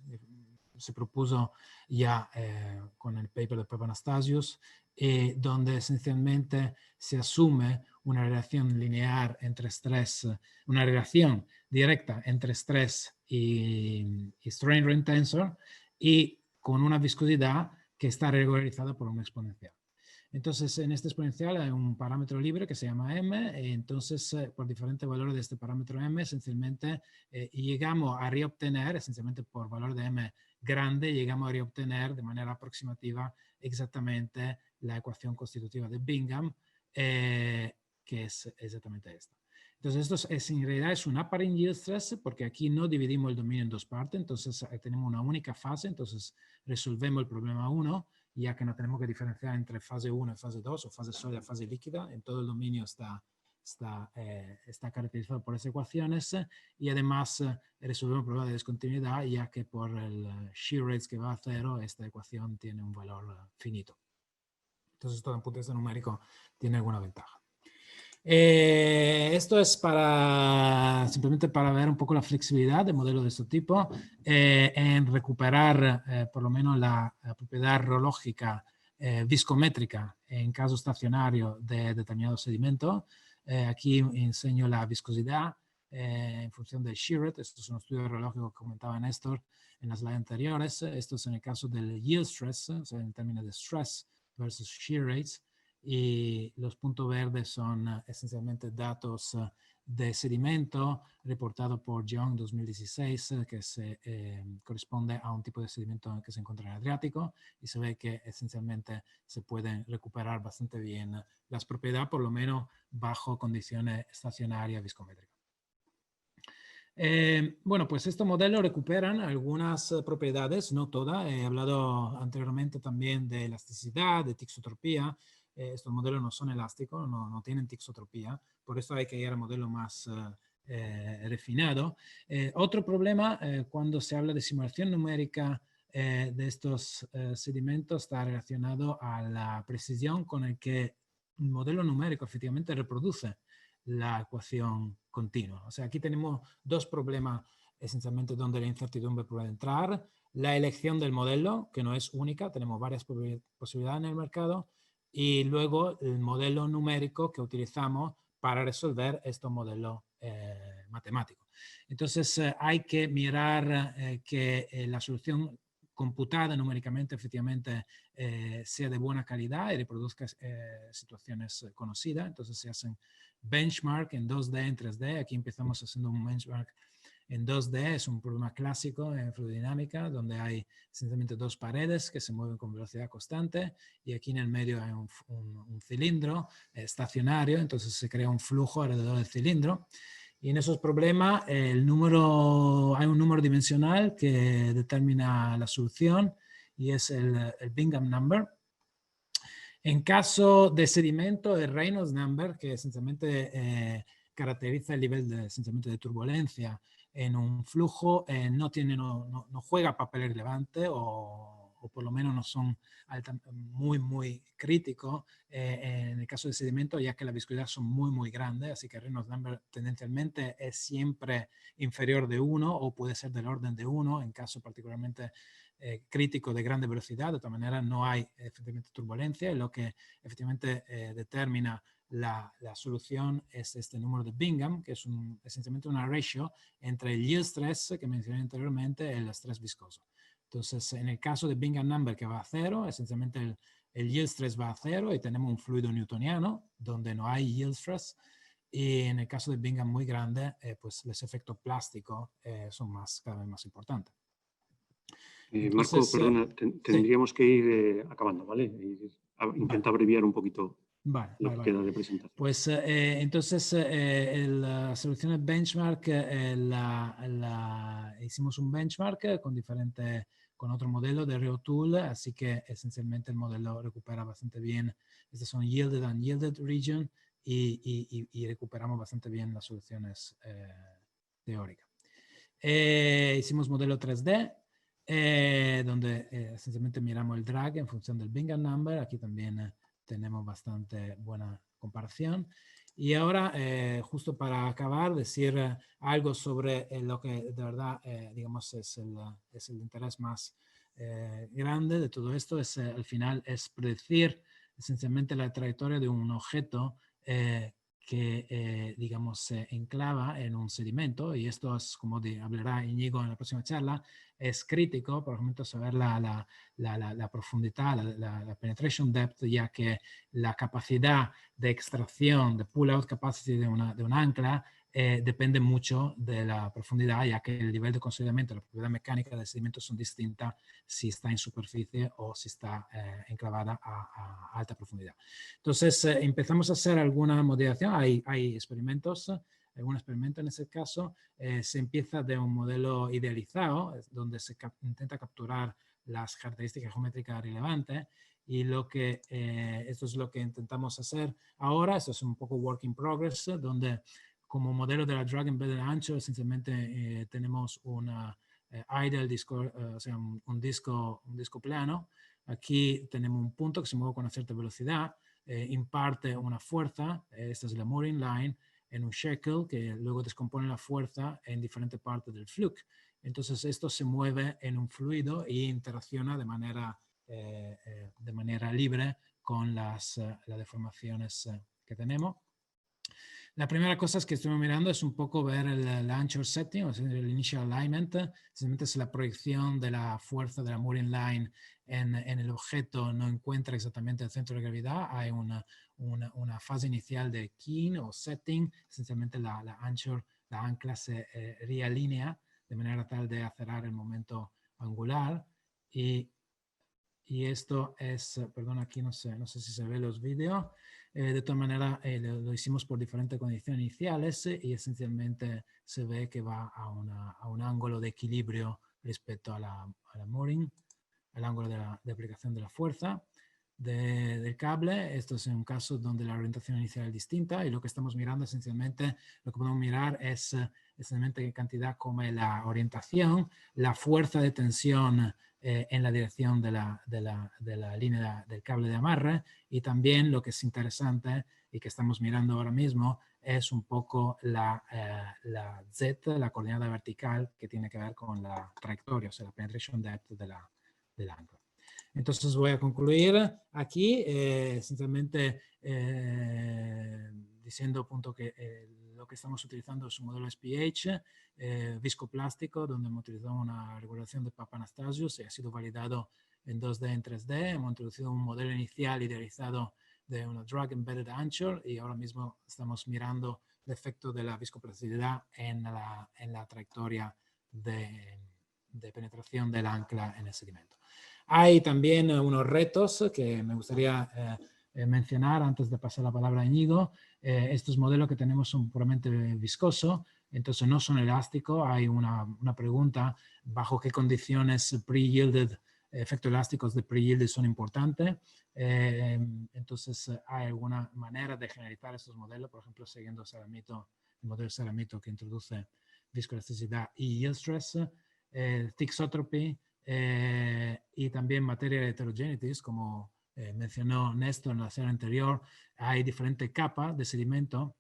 se propuso ya con el paper de Papanastasios, donde esencialmente se asume una relación lineal entre estrés, una relación directa entre estrés y strain rate tensor, y con una viscosidad que está regularizada por un exponencial. Entonces, en este exponencial hay un parámetro libre que se llama m, entonces por diferentes valores de este parámetro m, esencialmente llegamos a reobtener, esencialmente por valor de m grande, llegamos a reobtener de manera aproximativa exactamente la ecuación constitutiva de Bingham, que es exactamente esta. Entonces, esto en realidad es un apparent yield stress, porque aquí no dividimos el dominio en dos partes, entonces tenemos una única fase, entonces resolvemos el problema 1, ya que no tenemos que diferenciar entre fase 1 y fase 2, o fase sólida y fase líquida. En todo el dominio está caracterizado por esas ecuaciones, y además resolvemos el problema de discontinuidad, ya que por el shear rates que va a 0, esta ecuación tiene un valor finito. Entonces, todo en punto de vista numérico tiene alguna ventaja. Esto es simplemente para ver un poco la flexibilidad de modelos de este tipo en recuperar por lo menos la propiedad reológica viscométrica en caso estacionario de determinado sedimento. Aquí enseño la viscosidad en función del shear rate. Estos son los estudios reológicos que comentaba Néstor en las slides anteriores. Esto es en el caso del yield stress, o sea, en términos de stress versus shear rates. Y los puntos verdes son esencialmente datos de sedimento reportado por Young en 2016, que corresponde a un tipo de sedimento que se encuentra en el Adriático, y se ve que esencialmente se pueden recuperar bastante bien las propiedades, por lo menos bajo condiciones estacionarias viscométricas. Bueno, pues estos modelos recuperan algunas propiedades, no todas. He hablado anteriormente también de elasticidad, de tixotropía. Estos modelos no son elásticos, no tienen tixotropía, por eso hay que ir a modelos más refinado. Otro problema cuando se habla de simulación numérica de estos sedimentos está relacionado a la precisión con el que el modelo numérico efectivamente reproduce la ecuación continua. O sea, aquí tenemos dos problemas esencialmente donde la incertidumbre puede entrar. La elección del modelo, que no es única, tenemos varias posibilidades en el mercado, y luego el modelo numérico que utilizamos para resolver estos modelos matemáticos. Entonces, hay que mirar que la solución computada numéricamente efectivamente sea de buena calidad y reproduzca situaciones conocidas. Entonces, se hacen benchmark en 2D, en 3D. Aquí empezamos haciendo un benchmark en 2D, es un problema clásico en fluidodinámica, donde hay esencialmente dos paredes que se mueven con velocidad constante y aquí en el medio hay un cilindro estacionario, entonces se crea un flujo alrededor del cilindro. Y en esos problemas hay un número dimensional que determina la solución y es el Bingham number. En caso de sedimento, el Reynolds number, que esencialmente caracteriza el nivel esencialmente de turbulencia en un flujo, no juega papel relevante o por lo menos no son muy críticos en el caso de sedimento, ya que la viscosidad son muy grandes, así que el Reynolds number tendencialmente es siempre inferior de 1 o puede ser del orden de 1 en caso particularmente crítico de grande velocidad. De todas maneras no hay efectivamente turbulencia, y lo que efectivamente determina la solución es este número de Bingham, que es esencialmente una ratio entre el yield stress que mencioné anteriormente y el estrés viscoso. Entonces, en el caso de Bingham number que va a 0, esencialmente el yield stress va a 0 y tenemos un fluido newtoniano donde no hay yield stress. Y en el caso de Bingham muy grande, pues los efectos plásticos son cada vez más importantes. Entonces, Marco, perdona, tendríamos que ir acabando, ¿vale? Intenta abreviar un poquito lo que queda de presentación. Pues entonces la solución de benchmark, hicimos un benchmark con otro modelo de ReoTool, así que esencialmente el modelo recupera bastante bien. Estos son yielded and yielded region y recuperamos bastante bien las soluciones teóricas. Hicimos modelo 3D. Donde esencialmente miramos el drag en función del Bingham number. Aquí también tenemos bastante buena comparación. Y ahora, justo para acabar, decir algo sobre lo que de verdad, digamos, es el interés más grande de todo esto. Al final es predecir esencialmente la trayectoria de un objeto que, digamos, se enclava en un sedimento, y esto es, como hablará Íñigo en la próxima charla, es crítico, por ejemplo, saber la profundidad, la penetration depth, ya que la capacidad de extracción, de pull-out capacity de un ancla, depende mucho de la profundidad, ya que el nivel de consolidamiento, la propiedad mecánica del sedimento son distintas si está en superficie o si está enclavada a alta profundidad. Entonces, empezamos a hacer alguna modelación. Hay experimentos, algún experimento en ese caso. Se empieza de un modelo idealizado, donde se intenta capturar las características geométricas relevantes, y esto es lo que intentamos hacer ahora. Esto es un poco work in progress, donde como modelo de la drag embedded ancho, esencialmente tenemos una idle disco, o sea, un disco plano. Aquí tenemos un punto que se mueve con una cierta velocidad, imparte una fuerza, esta es la mooring line, en un shekel, que luego descompone la fuerza en diferentes partes del fluke. Entonces esto se mueve en un fluido e interacciona de manera libre con las deformaciones que tenemos. La primera cosa que estoy mirando es un poco ver el anchor setting, o sea, el initial alignment. Simplemente es la proyección de la fuerza de la mooring line en el objeto, no encuentra exactamente el centro de gravedad. Hay una fase inicial de keying o setting. Esencialmente la ancla se realinea de manera tal de acelerar el momento angular. Y esto es, perdón, aquí no sé si se ve los vídeos. De todas maneras, lo hicimos por diferentes condiciones iniciales y esencialmente se ve que va a un ángulo de equilibrio respecto a la mooring, al ángulo de aplicación de la fuerza. del cable. Esto es un caso donde la orientación inicial es distinta y lo que estamos mirando esencialmente, lo que podemos mirar es esencialmente cantidad como la orientación, la fuerza de tensión en la dirección de la línea del cable de amarre, y también lo que es interesante y que estamos mirando ahora mismo es un poco la Z, la coordenada vertical, que tiene que ver con la trayectoria, o sea, la penetration depth del ancla. Entonces voy a concluir aquí, esencialmente diciendo punto que lo que estamos utilizando es un modelo SPH viscoplástico, donde hemos utilizado una regulación de Papanastasius y ha sido validado en 2D, en 3D. Hemos introducido un modelo inicial idealizado de una drug embedded anchor y ahora mismo estamos mirando el efecto de la viscoplasticidad en la trayectoria de penetración del ancla en el sedimento. Hay también unos retos que me gustaría mencionar antes de pasar la palabra a Íñigo. Estos modelos que tenemos son puramente viscosos, entonces no son elásticos. Hay una pregunta, ¿bajo qué condiciones pre-yielded, efectos elásticos de pre-yielded son importantes? Entonces, ¿hay alguna manera de generalizar estos modelos? Por ejemplo, siguiendo el modelo Ceramito que introduce viscoelasticidad y yield stress, thixotropy, y también materia heterogeneity, como mencionó Néstor en la serie anterior. Hay diferentes capas de sedimento,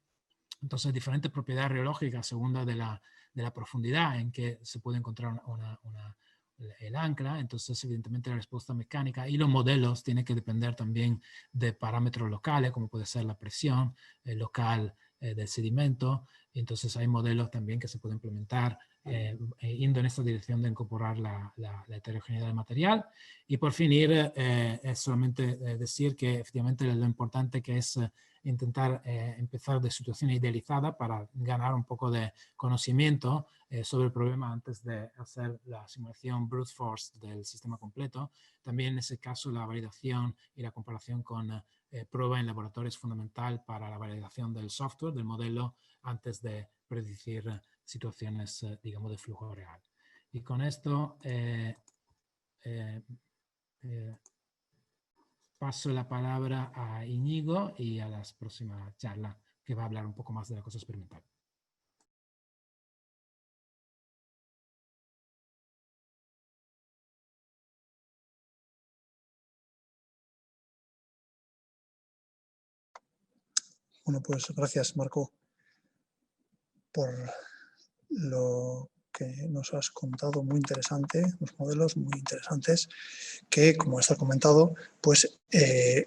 entonces diferentes propiedades reológicas según de la profundidad en que se puede encontrar el ancla. Entonces evidentemente la respuesta mecánica y los modelos tienen que depender también de parámetros locales, como puede ser la presión local del sedimento. Entonces hay modelos también que se pueden implementar yendo en esta dirección de incorporar la heterogeneidad del material. Y por fin es solamente decir que efectivamente lo importante que es intentar empezar de situación idealizada para ganar un poco de conocimiento sobre el problema antes de hacer la simulación brute force del sistema completo. También en ese caso la validación y la comparación con prueba en laboratorio es fundamental para la validación del software, del modelo, antes de predecir situaciones, digamos, de flujo real. Y con esto paso la palabra a Íñigo y a las próximas charlas, que va a hablar un poco más de la cosa experimental. Bueno, pues gracias, Marco, por lo que nos has contado, muy interesante, los modelos muy interesantes que, como está comentado, pues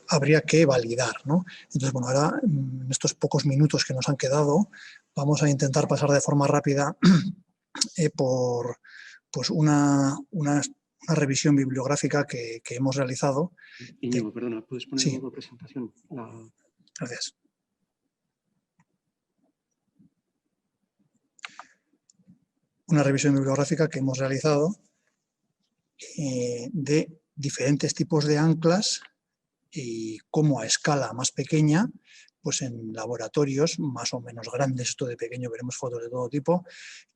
habría que validar, ¿no? Entonces, bueno, ahora en estos pocos minutos que nos han quedado, vamos a intentar pasar de forma rápida por pues una revisión bibliográfica que hemos realizado. Íñigo, perdona, ¿puedes poner Sí. un poco de presentación? Gracias. Una revisión bibliográfica que hemos realizado de diferentes tipos de anclas y cómo a escala más pequeña, pues en laboratorios más o menos grandes, esto de pequeño veremos fotos de todo tipo,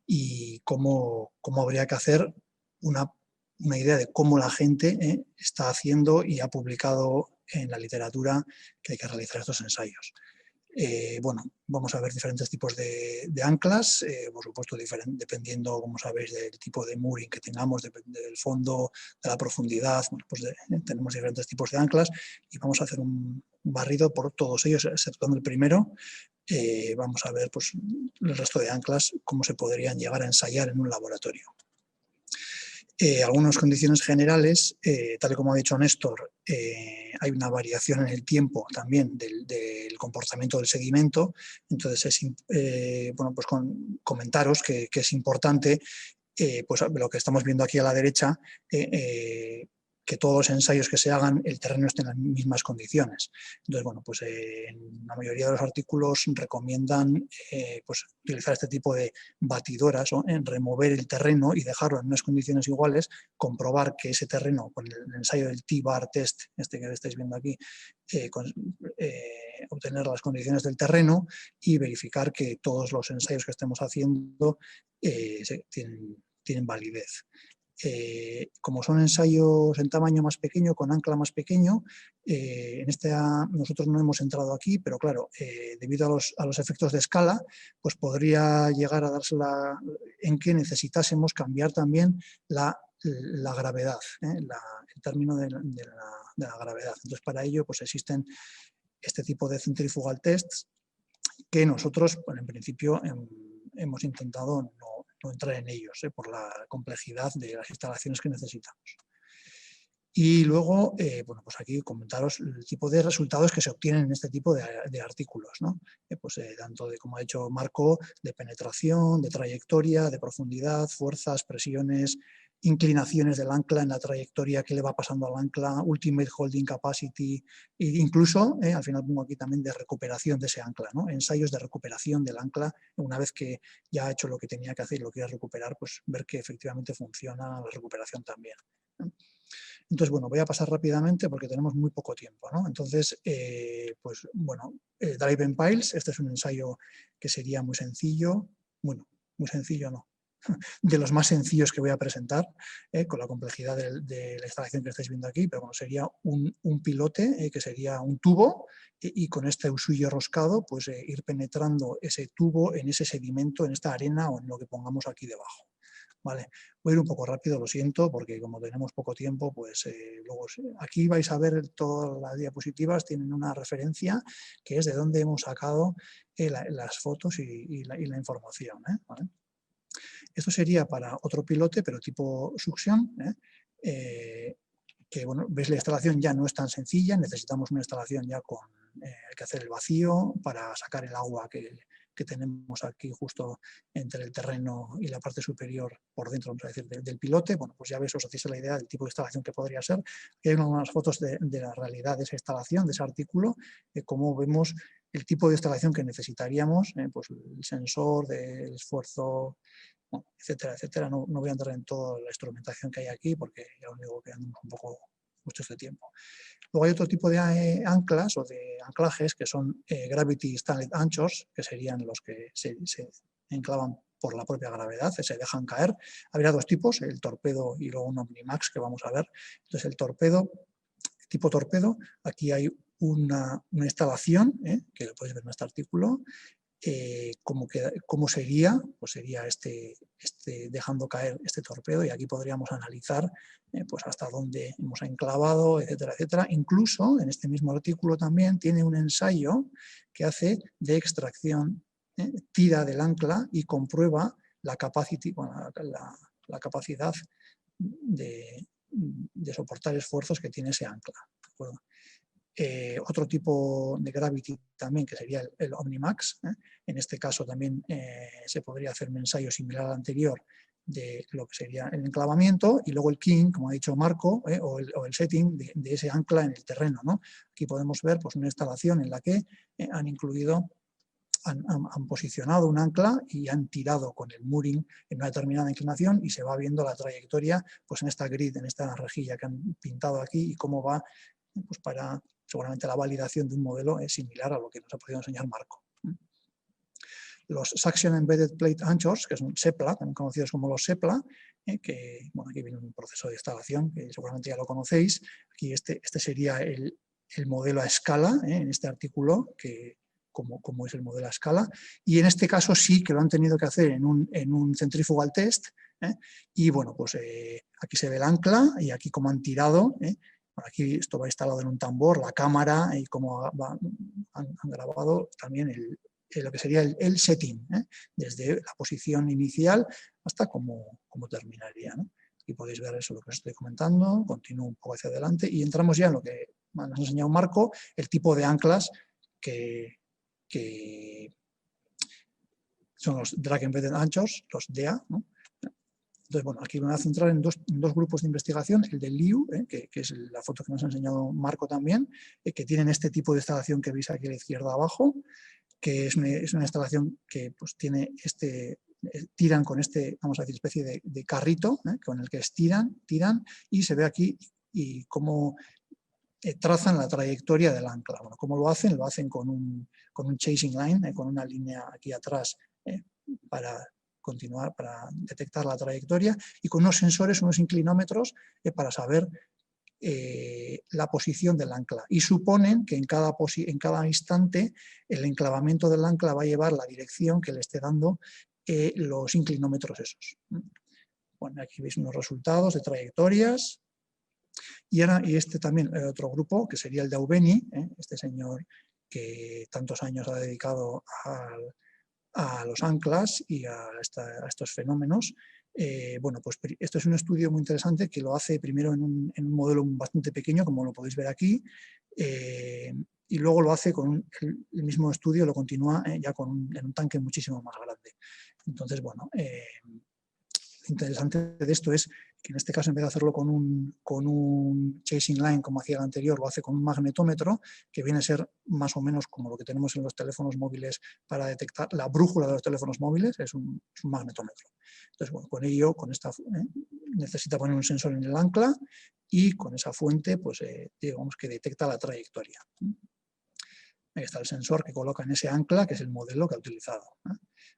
y cómo habría que hacer una idea de cómo la gente está haciendo y ha publicado en la literatura que hay que realizar estos ensayos. Bueno, vamos a ver diferentes tipos de anclas, por supuesto dependiendo, como sabéis, del tipo de mooring que tengamos, del fondo, de la profundidad. Bueno, pues tenemos diferentes tipos de anclas y vamos a hacer un barrido por todos ellos, exceptuando el primero. Vamos a ver pues, el resto de anclas, cómo se podrían llegar a ensayar en un laboratorio. Algunas condiciones generales, tal y como ha dicho Néstor, hay una variación en el tiempo también del comportamiento del sedimento. Entonces, bueno, pues comentaros que es importante, pues lo que estamos viendo aquí a la derecha, que todos los ensayos que se hagan, el terreno esté en las mismas condiciones. Entonces, bueno, pues en la mayoría de los artículos recomiendan pues, utilizar este tipo de batidoras, ¿no? En remover el terreno y dejarlo en unas condiciones iguales, comprobar que ese terreno, con el ensayo del T-bar test, este que estáis viendo aquí, obtener las condiciones del terreno y verificar que todos los ensayos que estemos haciendo tienen validez. como son ensayos en tamaño más pequeño, con ancla más pequeño, nosotros no hemos entrado aquí, pero claro, debido a los efectos de escala, pues podría llegar a darse en que necesitásemos cambiar también la gravedad, el término de la gravedad. Entonces, para ello pues existen este tipo de centrifugal tests que nosotros, bueno, en principio, hemos intentado no entrar en ellos, por la complejidad de las instalaciones que necesitamos. Y luego, bueno, pues aquí comentaros el tipo de resultados que se obtienen en este tipo de artículos, ¿no? Pues tanto de, como ha dicho Marco, de penetración, de trayectoria, de profundidad, fuerzas, presiones, inclinaciones del ancla en la trayectoria, qué le va pasando al ancla, ultimate holding capacity, e incluso, al final pongo aquí también de recuperación de ese ancla, ¿no? Ensayos de recuperación del ancla, una vez que ya ha hecho lo que tenía que hacer y lo quiere recuperar, pues ver que efectivamente funciona la recuperación también, ¿no? Entonces, bueno, voy a pasar rápidamente porque tenemos muy poco tiempo, ¿no? Entonces, pues bueno, Drive and Piles, este es un ensayo que sería muy sencillo, bueno, muy sencillo no, de los más sencillos que voy a presentar, con la complejidad de la instalación que estáis viendo aquí, pero bueno, sería un pilote, que sería un tubo, y con este usuillo roscado, pues ir penetrando ese tubo en ese sedimento, en esta arena o en lo que pongamos aquí debajo. Vale, voy a ir un poco rápido, lo siento, porque como tenemos poco tiempo, pues luego aquí vais a ver todas las diapositivas, tienen una referencia que es de dónde hemos sacado las fotos y la información, ¿vale? Esto sería para otro pilote, pero tipo succión, que bueno, veis la instalación ya no es tan sencilla, necesitamos una instalación ya con, hay que hacer el vacío para sacar el agua que tenemos aquí justo entre el terreno y la parte superior por dentro, vamos a decir, del pilote. Bueno, pues ya veis, os hacéis la idea del tipo de instalación que podría ser. Aquí hay unas fotos de la realidad de esa instalación, de ese artículo, de cómo vemos el tipo de instalación que necesitaríamos, pues el sensor del esfuerzo, bueno, etcétera, etcétera. No voy a entrar en toda la instrumentación que hay aquí porque ya os digo que andamos un poco mucho este tiempo. Luego hay otro tipo de anclas o de anclajes que son Gravity Standard Anchors, que serían los que se enclavan por la propia gravedad, se dejan caer. Habría dos tipos, el torpedo y luego un Omnimax que vamos a ver. Entonces el torpedo, tipo torpedo, aquí hay una instalación, que lo podéis ver en este artículo. ¿Cómo sería? Pues sería dejando caer este torpedo, y aquí podríamos analizar pues hasta dónde hemos enclavado, etcétera, etcétera. Incluso en este mismo artículo también tiene un ensayo que hace de extracción, tira del ancla y comprueba la capacidad de soportar esfuerzos que tiene ese ancla, ¿de acuerdo? Otro tipo de Gravity también, que sería el Omnimax. En este caso también se podría hacer un ensayo similar al anterior de lo que sería el enclavamiento, y luego el King, como ha dicho Marco, o el setting de ese ancla en el terreno, ¿no? Aquí podemos ver pues, una instalación en la que han posicionado un ancla y han tirado con el mooring en una determinada inclinación, y se va viendo la trayectoria pues, en esta grid, en esta rejilla que han pintado aquí, y cómo va pues, para seguramente la validación de un modelo es similar a lo que nos ha podido enseñar Marco. Los Suction Embedded Plate Anchors, que son SEPLA, también conocidos como los SEPLA, que bueno, aquí viene un proceso de instalación que seguramente ya lo conocéis. Aquí este sería el modelo a escala, en este artículo, que como es el modelo a escala, y en este caso sí que lo han tenido que hacer en un centrifugal test, y bueno, pues aquí se ve el ancla, y aquí como han tirado, aquí esto va instalado en un tambor, la cámara, y cómo han grabado también lo que sería el setting, desde la posición inicial hasta cómo terminaría, ¿no? Aquí podéis ver eso, lo que os estoy comentando. Continúo un poco hacia adelante y entramos ya en lo que nos ha enseñado Marco, el tipo de anclas que son los Drag Embedded Anchors, los DEA, ¿no? Entonces, bueno, aquí me voy a centrar en dos grupos de investigación, el de Liu, que es la foto que nos ha enseñado Marco también, que tienen este tipo de instalación que veis aquí a la izquierda abajo, que es una instalación que pues, tiene tiran con vamos a decir, especie de carrito, con el que tiran, y se ve aquí y cómo trazan la trayectoria del ancla. Bueno, ¿cómo lo hacen? Lo hacen con un chasing line, con una línea aquí atrás para continuar, para detectar la trayectoria, y con unos sensores, unos inclinómetros, para saber la posición del ancla, y suponen que en cada instante el enclavamiento del ancla va a llevar la dirección que le esté dando los inclinómetros esos. Bueno, aquí veis unos resultados de trayectorias, y este también otro grupo, que sería el de Aubeni, este señor que tantos años ha dedicado a los anclas y a estos fenómenos. Bueno, pues esto es un estudio muy interesante que lo hace primero en un modelo bastante pequeño, como lo podéis ver aquí, y luego lo hace con el mismo estudio, lo continúa ya en un tanque muchísimo más grande. Entonces, bueno, lo interesante de esto es que en este caso, en vez de hacerlo con un chasing line como hacía el anterior, lo hace con un magnetómetro, que viene a ser más o menos como lo que tenemos en los teléfonos móviles para detectar la brújula de los teléfonos móviles, es un magnetómetro. Entonces, bueno, con ello, necesita poner un sensor en el ancla, y con esa fuente, pues digamos que detecta la trayectoria. Ahí está el sensor que coloca en ese ancla, que es el modelo que ha utilizado.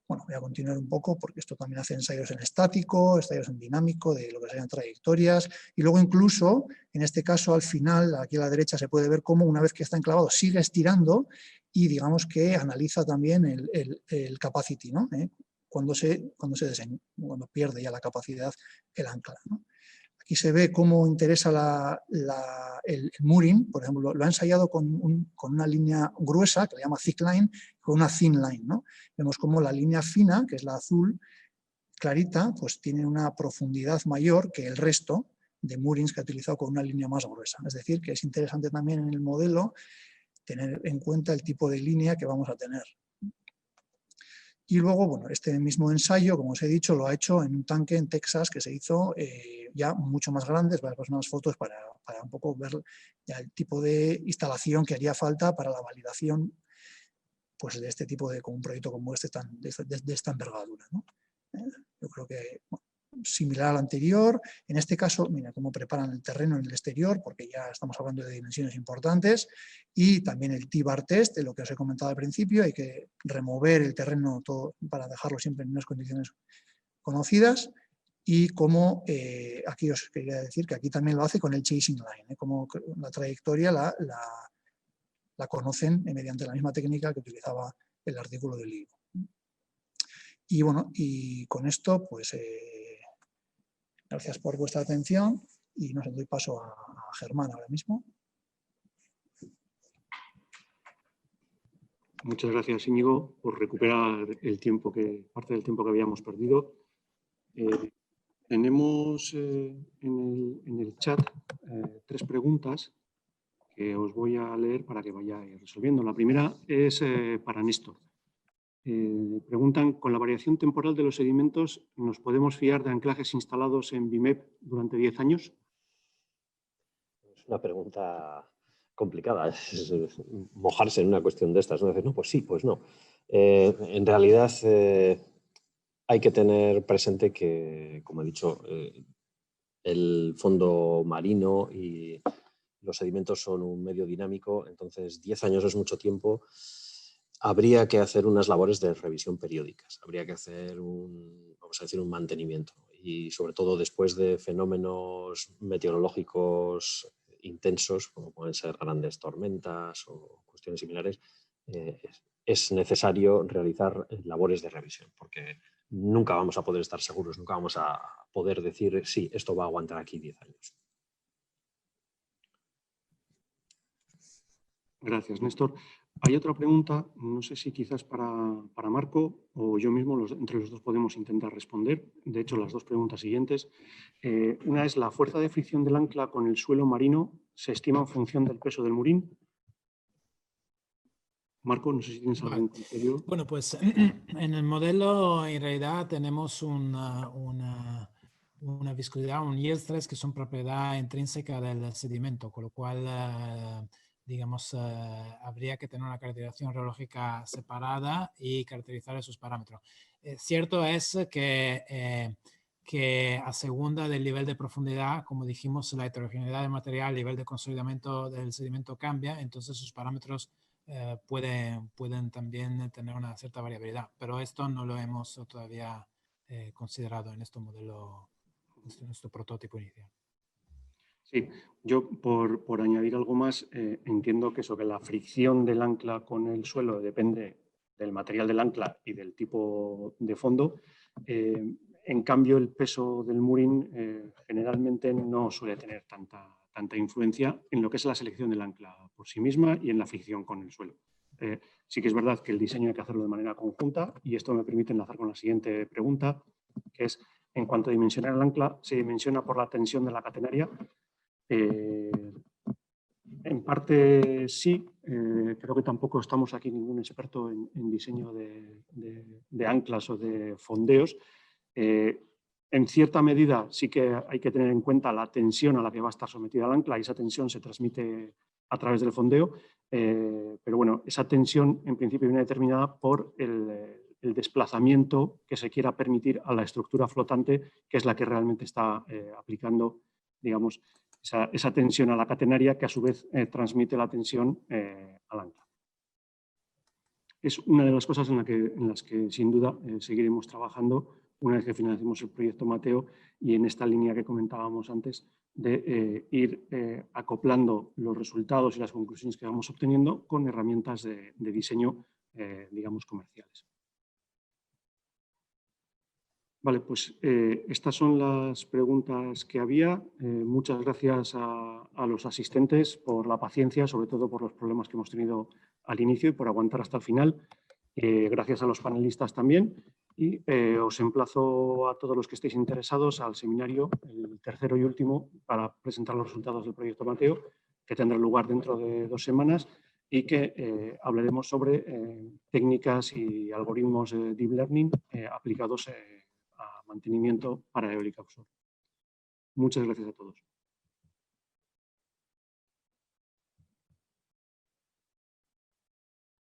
Bueno, voy a continuar un poco porque esto también hace ensayos en estático, ensayos en dinámico, de lo que sean trayectorias, y luego incluso, en este caso, al final, aquí a la derecha se puede ver cómo una vez que está enclavado sigue estirando, y digamos que analiza también el capacity, ¿no? Cuando pierde ya la capacidad el ancla, ¿no? Aquí se ve cómo interesa el mooring, por ejemplo, lo ha ensayado con una línea gruesa, que le llama thick line, con una thin line, ¿no? Vemos cómo la línea fina, que es la azul clarita, pues tiene una profundidad mayor que el resto de moorings que ha utilizado con una línea más gruesa. Es decir, que es interesante también en el modelo tener en cuenta el tipo de línea que vamos a tener. Y luego, bueno, este mismo ensayo, como os he dicho, lo ha hecho en un tanque en Texas que se hizo ya mucho más grande. Voy a pasar unas fotos para un poco ver ya el tipo de instalación que haría falta para la validación, pues, de este tipo con un proyecto como este de esta envergadura, ¿no? Yo creo que, bueno, similar al anterior. En este caso, mira cómo preparan el terreno en el exterior, porque ya estamos hablando de dimensiones importantes, y también el T-bar test, de lo que os he comentado al principio, hay que remover el terreno todo para dejarlo siempre en unas condiciones conocidas, y como aquí os quería decir que aquí también lo hace con el chasing line, como la trayectoria la conocen mediante la misma técnica que utilizaba el artículo del libro. Y bueno, y con esto, pues gracias por vuestra atención, y nos doy paso a Germán ahora mismo. Muchas gracias, Íñigo, por recuperar parte del tiempo que habíamos perdido. Tenemos en el chat 3 preguntas que os voy a leer para que vayáis resolviendo. La primera es para Néstor. Preguntan, con la variación temporal de los sedimentos, ¿nos podemos fiar de anclajes instalados en BIMEP durante 10 años? Es una pregunta complicada, es mojarse en una cuestión de estas, ¿no? Decir, no, pues sí, pues no. En realidad hay que tener presente que, como he dicho, el fondo marino y los sedimentos son un medio dinámico, entonces 10 años es mucho tiempo. Habría que hacer unas labores de revisión periódicas, habría que hacer vamos a decir, un mantenimiento, y sobre todo después de fenómenos meteorológicos intensos, como pueden ser grandes tormentas o cuestiones similares, es necesario realizar labores de revisión, porque nunca vamos a poder estar seguros, nunca vamos a poder decir, sí, esto va a aguantar aquí 10 años. Gracias, Néstor. Hay otra pregunta, no sé si quizás para Marco o yo mismo, entre los dos podemos intentar responder. De hecho, las 2 preguntas siguientes. Una es, ¿la fuerza de fricción del ancla con el suelo marino se estima en función del peso del murín? Marco, no sé si tienes algún criterio. Bueno, pues en el modelo en realidad tenemos una viscosidad, un yield stress, que son propiedad intrínseca del sedimento, con lo cual, digamos, habría que tener una caracterización reológica separada y caracterizar esos parámetros. Cierto es que a segunda del nivel de profundidad, como dijimos, la heterogeneidad del material, el nivel de consolidamiento del sedimento cambia, entonces sus parámetros pueden también tener una cierta variabilidad, pero esto no lo hemos todavía considerado en este modelo, en nuestro prototipo inicial. Sí, yo por añadir algo más, entiendo que eso, que la fricción del ancla con el suelo depende del material del ancla y del tipo de fondo. En cambio, el peso del mooring generalmente no suele tener tanta influencia en lo que es la selección del ancla por sí misma y en la fricción con el suelo. Sí que es verdad que el diseño hay que hacerlo de manera conjunta y esto me permite enlazar con la siguiente pregunta, que es, en cuanto a dimensionar el ancla, ¿se dimensiona por la tensión de la catenaria? En parte sí, creo que tampoco estamos aquí ningún experto en diseño de anclas o de fondeos. En cierta medida sí que hay que tener en cuenta la tensión a la que va a estar sometida el ancla y esa tensión se transmite a través del fondeo, pero bueno, esa tensión en principio viene determinada por el desplazamiento que se quiera permitir a la estructura flotante, que es la que realmente está aplicando, digamos, esa tensión a la catenaria que a su vez transmite la tensión al ancla. Es una de las cosas en las que sin duda seguiremos trabajando una vez que finalicemos el proyecto Mateo y en esta línea que comentábamos antes de ir acoplando los resultados y las conclusiones que vamos obteniendo con herramientas de diseño, digamos, comerciales. Vale, pues estas son las preguntas que había. Muchas gracias a los asistentes por la paciencia, sobre todo por los problemas que hemos tenido al inicio y por aguantar hasta el final. Gracias a los panelistas también. Y os emplazo a todos los que estéis interesados al seminario, el tercero y último, para presentar los resultados del proyecto Mateo, que tendrá lugar dentro de 2 semanas y que hablaremos sobre técnicas y algoritmos de Deep Learning aplicados a mantenimiento para eólica offshore. Muchas gracias a todos.